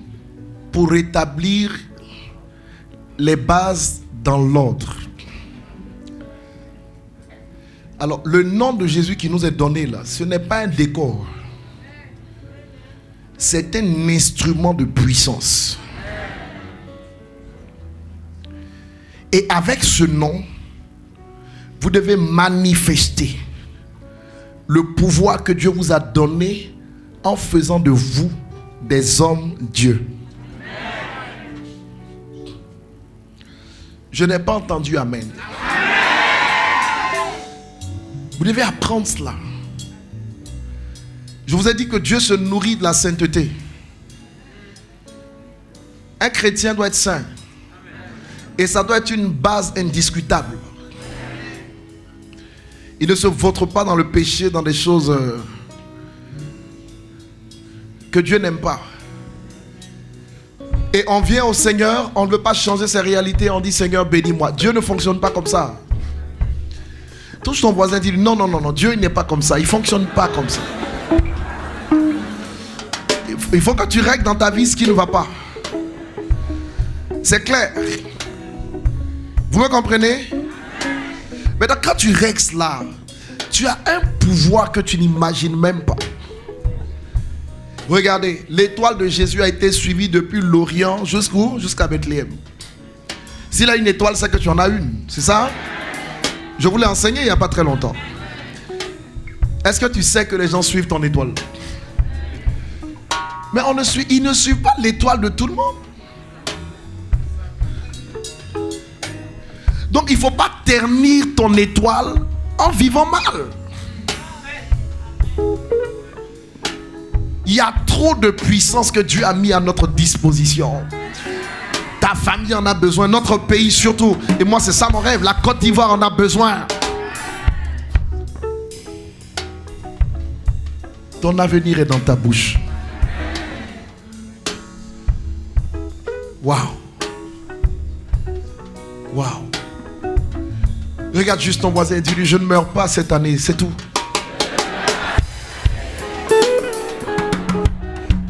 pour rétablir les bases dans l'ordre. Alors le nom de Jésus qui nous est donné là, ce n'est pas un décor. C'est un instrument de puissance. Et avec ce nom, vous devez manifester le pouvoir que Dieu vous a donné en faisant de vous des hommes Dieu. Je n'ai pas entendu Amen. Vous devez apprendre cela. Je vous ai dit que Dieu se nourrit de la sainteté. Un chrétien doit être saint. Et ça doit être une base indiscutable. Il ne se vautre pas dans le péché, dans des choses que Dieu n'aime pas. Et on vient au Seigneur, on ne veut pas changer ses réalités, on dit Seigneur bénis-moi. Dieu ne fonctionne pas comme ça. Touche ton voisin et dis non, non, non, non, Dieu il n'est pas comme ça, il ne fonctionne pas comme ça. Il faut que tu règles dans ta vie ce qui ne va pas. C'est clair. Vous me comprenez? Maintenant, quand tu restes là, tu as un pouvoir que tu n'imagines même pas. Regardez, l'étoile de Jésus a été suivie depuis l'Orient jusqu'où? Jusqu'à Bethléem. S'il a une étoile, c'est que tu en as une. C'est ça? Je vous l'ai enseigné il n'y a pas très longtemps. Est-ce que tu sais que les gens suivent ton étoile? Mais ils ne suivent pas l'étoile de tout le monde. Donc il ne faut pas ternir ton étoile en vivant mal. Il y a trop de puissance que Dieu a mis à notre disposition. Ta famille en a besoin, notre pays surtout. Et moi c'est ça mon rêve, la Côte d'Ivoire en a besoin. Ton avenir est dans ta bouche. Waouh. Waouh. Regarde juste ton voisin et dis-lui, je ne meurs pas cette année, c'est tout.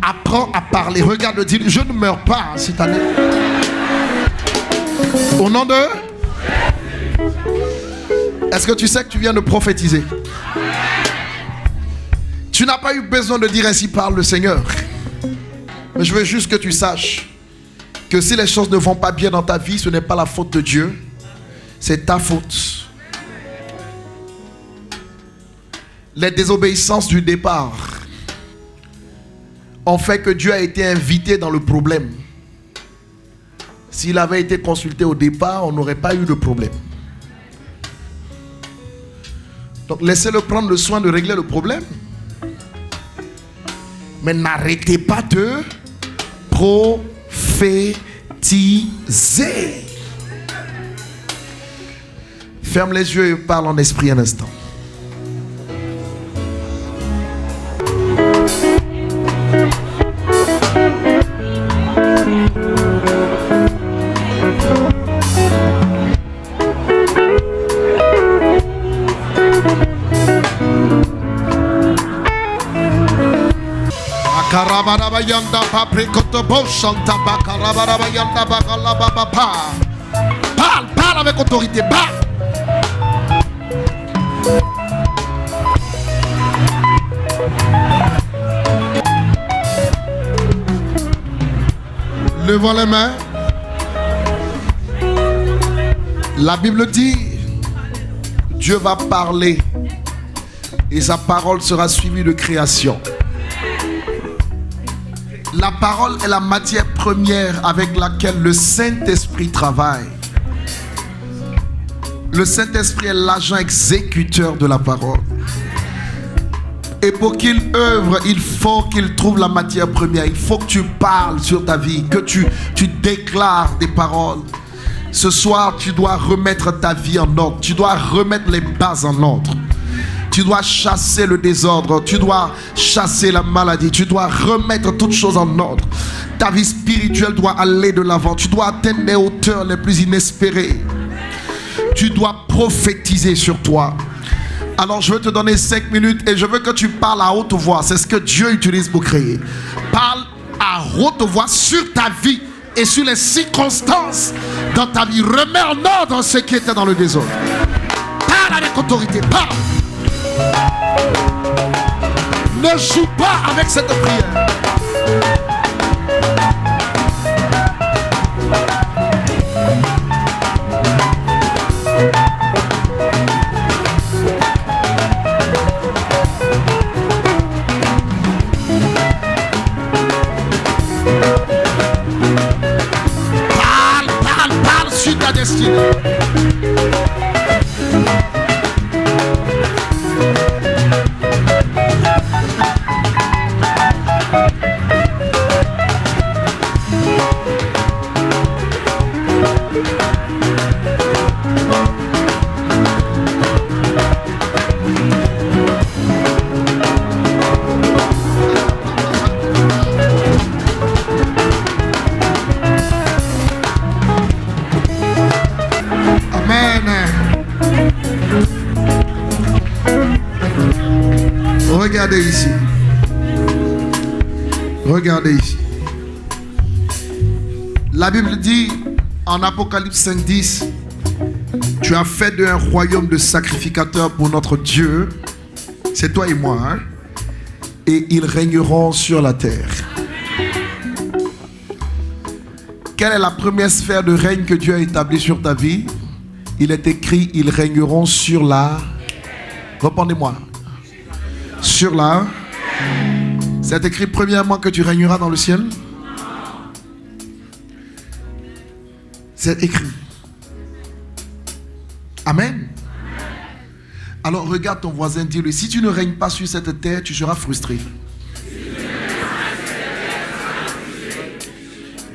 Apprends à parler. Regarde, dis-lui, je ne meurs pas cette année. Au nom de... Est-ce que tu sais que tu viens de prophétiser? Tu n'as pas eu besoin de dire ainsi parle le Seigneur. Mais je veux juste que tu saches que si les choses ne vont pas bien dans ta vie, ce n'est pas la faute de Dieu, c'est ta faute. Les désobéissances du départ ont fait que Dieu a été invité dans le problème. S'il avait été consulté au départ, on n'aurait pas eu de problème. Donc laissez-le prendre le soin de régler le problème. Mais n'arrêtez pas de prophétiser. Ferme les yeux et parle en esprit un instant. Parle avec autorité, parle. Levons les mains. La Bible dit, Dieu va parler et sa parole sera suivie de création. La parole est la matière première avec laquelle le Saint-Esprit travaille. Le Saint-Esprit est l'agent exécuteur de la parole. Et pour qu'il œuvre, il faut qu'il trouve la matière première. Il faut que tu parles sur ta vie, que tu déclares des paroles. Ce soir, tu dois remettre ta vie en ordre. Tu dois remettre les bases en ordre. Tu dois chasser le désordre. Tu dois chasser la maladie. Tu dois remettre toutes choses en ordre. Ta vie spirituelle doit aller de l'avant. Tu dois atteindre les hauteurs les plus inespérées. Tu dois prophétiser sur toi. Alors je veux te donner 5 minutes et je veux que tu parles à haute voix. C'est ce que Dieu utilise pour créer. Parle à haute voix sur ta vie et sur les circonstances dans ta vie. Remets en ordre ce qui était dans le désordre. Parle avec autorité. Parle. Ne joue pas avec cette prière. Parle sur ta destinée. Regardez ici. Regardez ici. La Bible dit en Apocalypse 5:10, tu as fait d'eux un royaume de sacrificateurs pour notre Dieu. C'est toi et moi, hein? Et ils régneront sur la terre. Quelle est la première sphère de règne que Dieu a établie sur ta vie? Il est écrit, ils régneront sur la... Répondez-moi. Sur la... C'est écrit premièrement que tu régneras dans le ciel? C'est écrit. Amen. Alors regarde ton voisin, dis-lui, si tu ne règnes pas sur cette terre, tu seras frustré.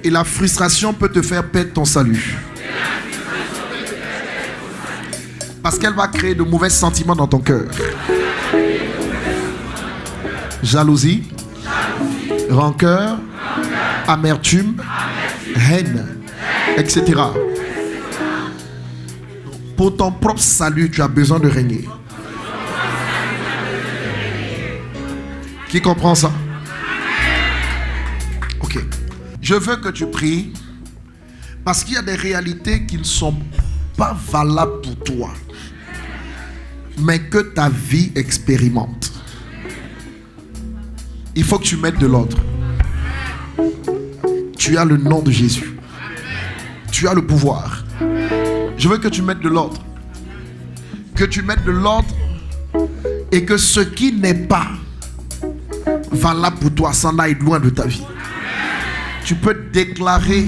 Et la frustration peut te faire perdre ton salut. Parce qu'elle va créer de mauvais sentiments dans ton cœur. Jalousie, rancœur, amertume, haine, etc. Pour ton propre salut, tu as besoin de régner. Qui comprend ça? Ok. Je veux que tu pries parce qu'il y a des réalités qui ne sont pas valables pour toi, mais que ta vie expérimente. Il faut que tu mettes de l'ordre. Tu as le nom de Jésus. Tu as le pouvoir. Je veux que tu mettes de l'ordre. Que tu mettes de l'ordre et que ce qui n'est pas valable pour toi s'en aille loin de ta vie. Tu peux déclarer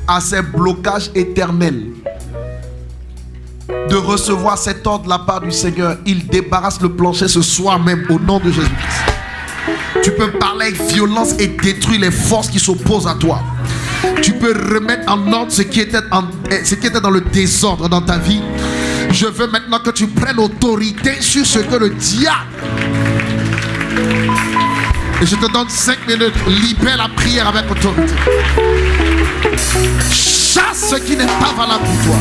à ces blocages éternels de recevoir cet ordre de la part du Seigneur. Il débarrasse le plancher ce soir même au nom de Jésus-Christ. Tu peux parler avec violence et détruire les forces qui s'opposent à toi. Tu peux remettre en ordre ce qui était dans le désordre dans ta vie. Je veux maintenant que tu prennes autorité sur ce que le diable... Et je te donne 5 minutes. Libère la prière avec autorité. Chasse ce qui n'est pas valable pour toi.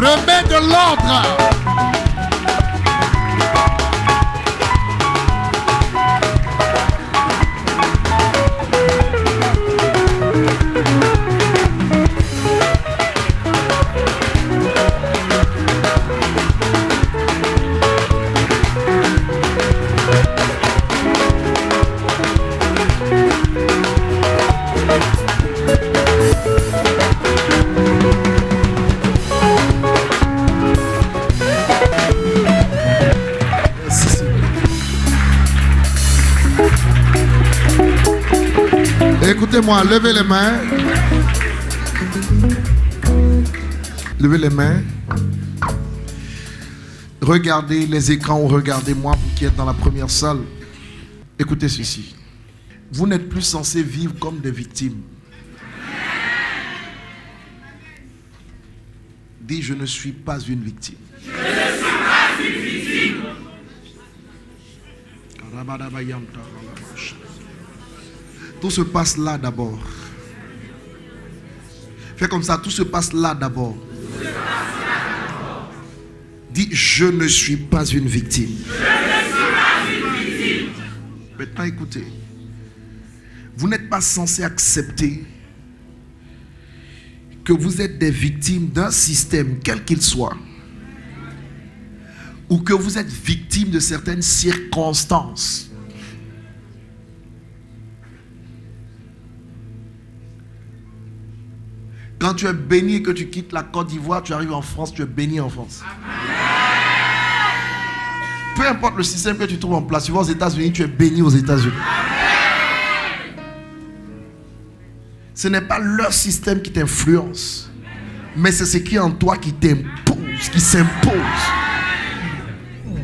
Remets de l'ordre. Écoutez-moi, levez les mains. Levez les mains. Regardez les écrans ou regardez-moi, vous qui êtes dans la première salle. Écoutez ceci. Vous n'êtes plus censés vivre comme des victimes. Dis, je ne suis pas une victime. Je ne suis pas une victime. Tout se passe là d'abord. Fais comme ça, tout se passe là d'abord. Dis, je ne suis pas une victime. Je ne suis pas une victime. Maintenant écoutez. Vous n'êtes pas censé accepter que vous êtes des victimes d'un système, quel qu'il soit, ou que vous êtes victime de certaines circonstances. Quand tu es béni et que tu quittes la Côte d'Ivoire, tu arrives en France, tu es béni en France. Peu importe le système que tu trouves en place, tu vas aux États-Unis, tu es béni aux États-Unis. Ce n'est pas leur système qui t'influence. Mais c'est ce qui est en toi qui t'impose, qui s'impose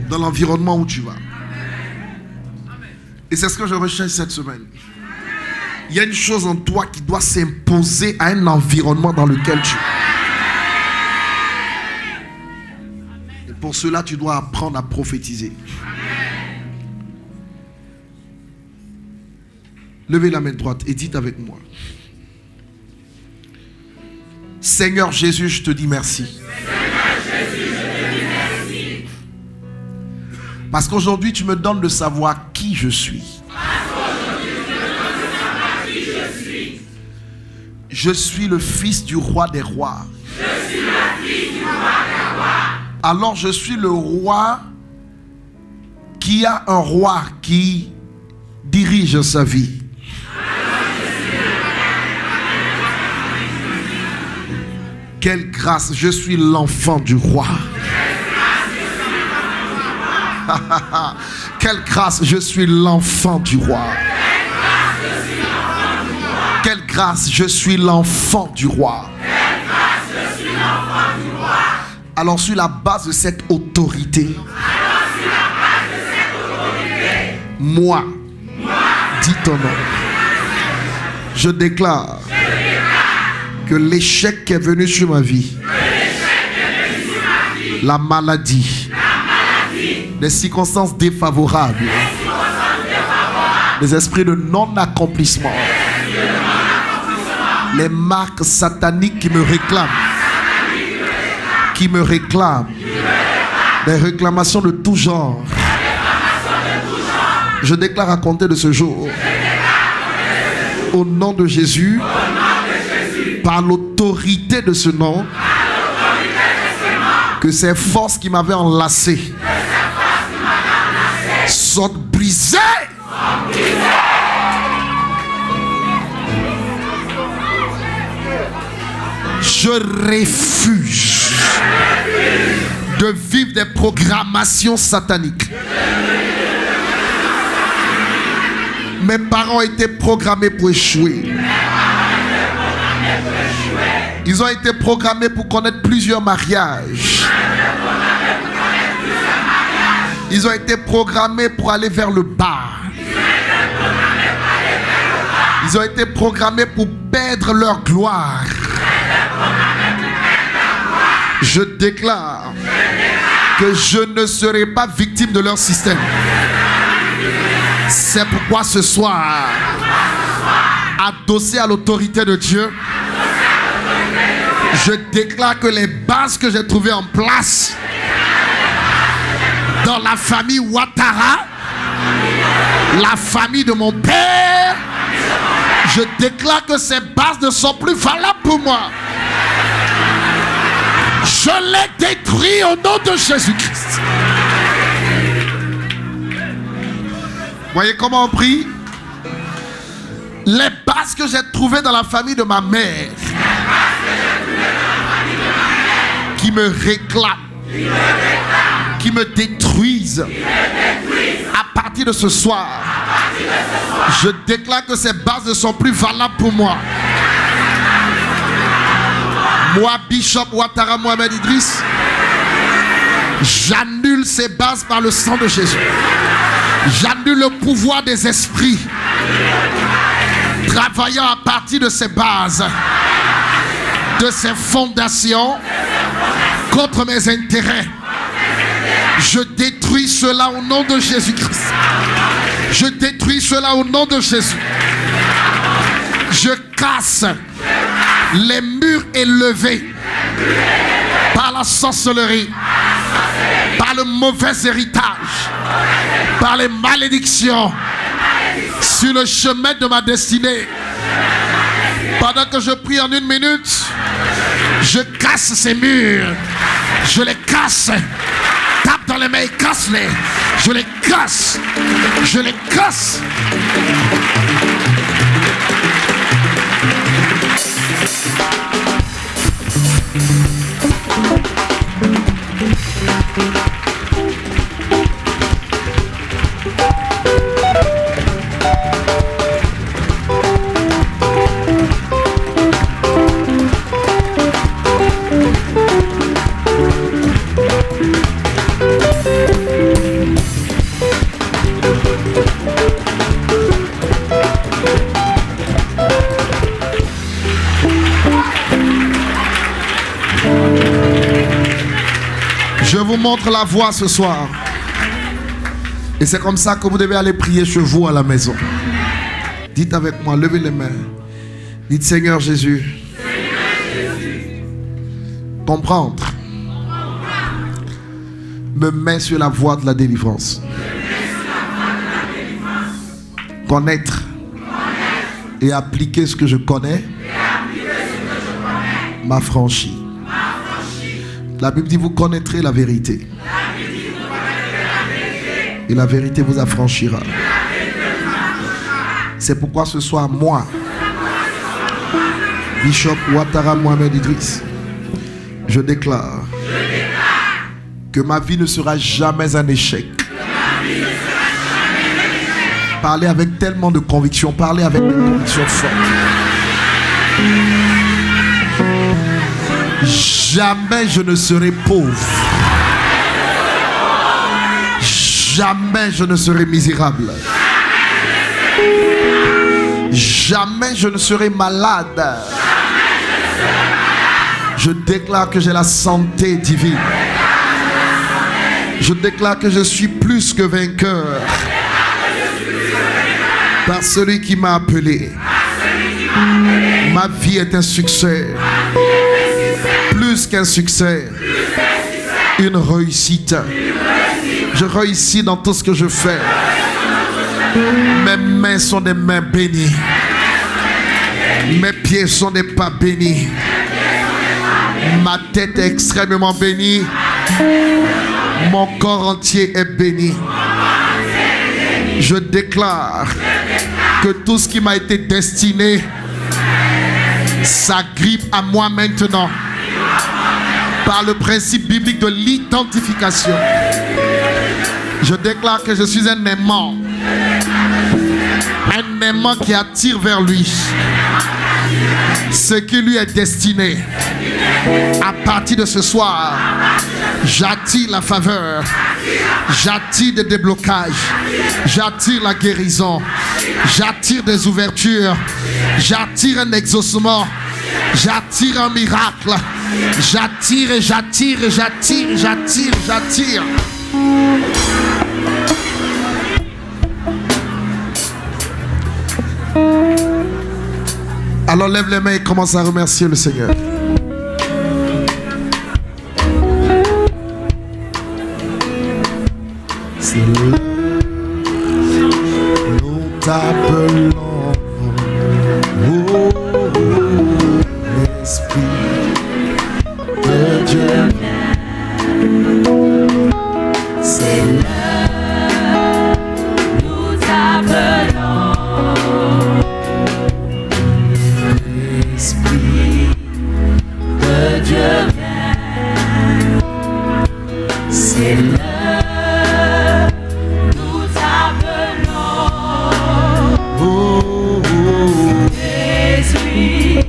dans l'environnement où tu vas. Et c'est ce que je recherche cette semaine. Il y a une chose en toi qui doit s'imposer à un environnement dans lequel tu es. Et pour cela, tu dois apprendre à prophétiser. Levez la main droite et dites avec moi. Seigneur Jésus, je te dis merci. Parce qu'aujourd'hui, tu me donnes de savoir qui je suis. Je suis le fils du roi des rois. Alors je suis le roi qui a un roi qui dirige sa vie. Quelle grâce, je suis l'enfant du roi. Quelle grâce, je suis l'enfant du roi. Quelle grâce, je suis l'enfant du roi. Alors sur la base de cette autorité, moi, dis ton nom, je déclare que l'échec qui est venu sur ma vie, la maladie, les circonstances défavorables, les esprits de non-accomplissement, les marques sataniques qui me réclament, des réclamations de tout genre, je déclare à compter de ce jour, au nom de Jésus, par l'autorité de ce nom, que ces forces qui m'avaient enlacé sont brisées. Je refuse de vivre des programmations sataniques. Mes parents ont été programmés pour échouer. Ils ont été programmés pour connaître plusieurs mariages. Ils ont été programmés pour aller vers le bas. Ils ont été programmés pour perdre leur gloire. Je déclare que je ne serai pas victime de leur système. C'est pourquoi ce soir, adossé à l'autorité de Dieu, je déclare que les bases que j'ai trouvées en place dans la famille Ouattara, la famille de mon père, je déclare que ces bases ne sont plus valables pour moi. Je les détruis au nom de Jésus-Christ. Voyez comment on prie? Les bases que j'ai trouvées dans la famille de ma mère, qui me réclament, qui me détruisent, à partir de ce soir, je déclare que ces bases ne sont plus valables pour moi. Moi, Bishop Ouattara Mohamed Idriss, j'annule ces bases par le sang de Jésus. J'annule le pouvoir des esprits travaillant à partir de ces bases, de ces fondations contre mes intérêts. Je détruis cela au nom de Jésus-Christ. Je détruis cela au nom de Jésus. Je casse les murs élevés par la sorcellerie, par le mauvais héritage, par les malédictions sur le chemin de ma destinée. Pendant que je prie en 1 minute, je casse ces murs. Je les casse. Tape dans les mains et casse-les. Je les casse. Je les casse. Je vous montre la voie ce soir. Et c'est comme ça que vous devez aller prier chez vous à la maison. Dites avec moi, levez les mains. Dites Seigneur Jésus, comprendre me met sur la voie de la délivrance. Connaître et appliquer ce que je connais m'affranchit. La Bible dit vous connaîtrez la vérité. Et la vérité vous affranchira. C'est pourquoi ce soir, moi, Bishop Ouattara Mohamed Idriss, je déclare que ma vie ne sera jamais un échec. Parlez avec tellement de conviction, parlez avec des convictions fortes. Jamais je ne serai pauvre. Jamais je ne serai misérable. Jamais je ne serai malade. Je déclare que j'ai la santé divine. Je déclare que je suis plus que vainqueur par celui qui m'a appelé. Ma vie est un succès. Plus qu'un succès. Une réussite. Je réussis dans tout ce que je fais. Mes mains sont des mains bénies. Mes pieds sont des pas bénis. Ma tête est extrêmement bénie. Mon corps entier est béni. Je déclare que tout ce qui m'a été destiné s'agrippe à moi maintenant par le principe biblique de l'identification. Je déclare que je suis un aimant. Un aimant qui attire vers lui ce qui lui est destiné. À partir de ce soir, j'attire la faveur, j'attire des déblocages, j'attire la guérison, j'attire des ouvertures, j'attire un exaucement, j'attire un miracle, j'attire et j'attire et j'attire, j'attire, j'attire. Alors lève les mains et commence à remercier le Seigneur. C'est là nous t'appelons, oh, l'Esprit de Dieu. C'est là nous t'appelons. L'Esprit de Dieu vient. C'est là nous t'appelons. Oh, L'Esprit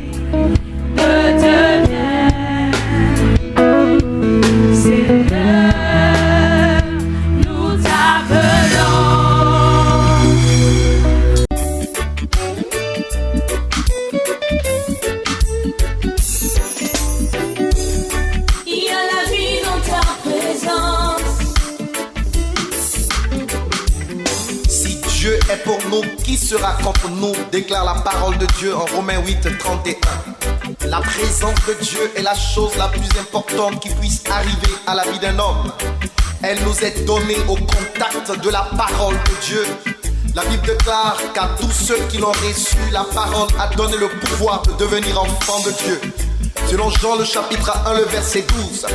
de Dieu vient. C'est là nous t'appelons. Il y a la vie dans ta présence. Si Dieu est pour nous, qui sera contre nous? Déclare la parole de Dieu en Romains 8, 31. La présence de Dieu est la chose la plus importante qui puisse arriver à la vie d'un homme. Elle nous est donnée au contact de la parole de Dieu. La Bible déclare qu'à tous ceux qui l'ont reçu, la parole a donné le pouvoir de devenir enfants de Dieu. Selon Jean le chapitre 1, le verset 12.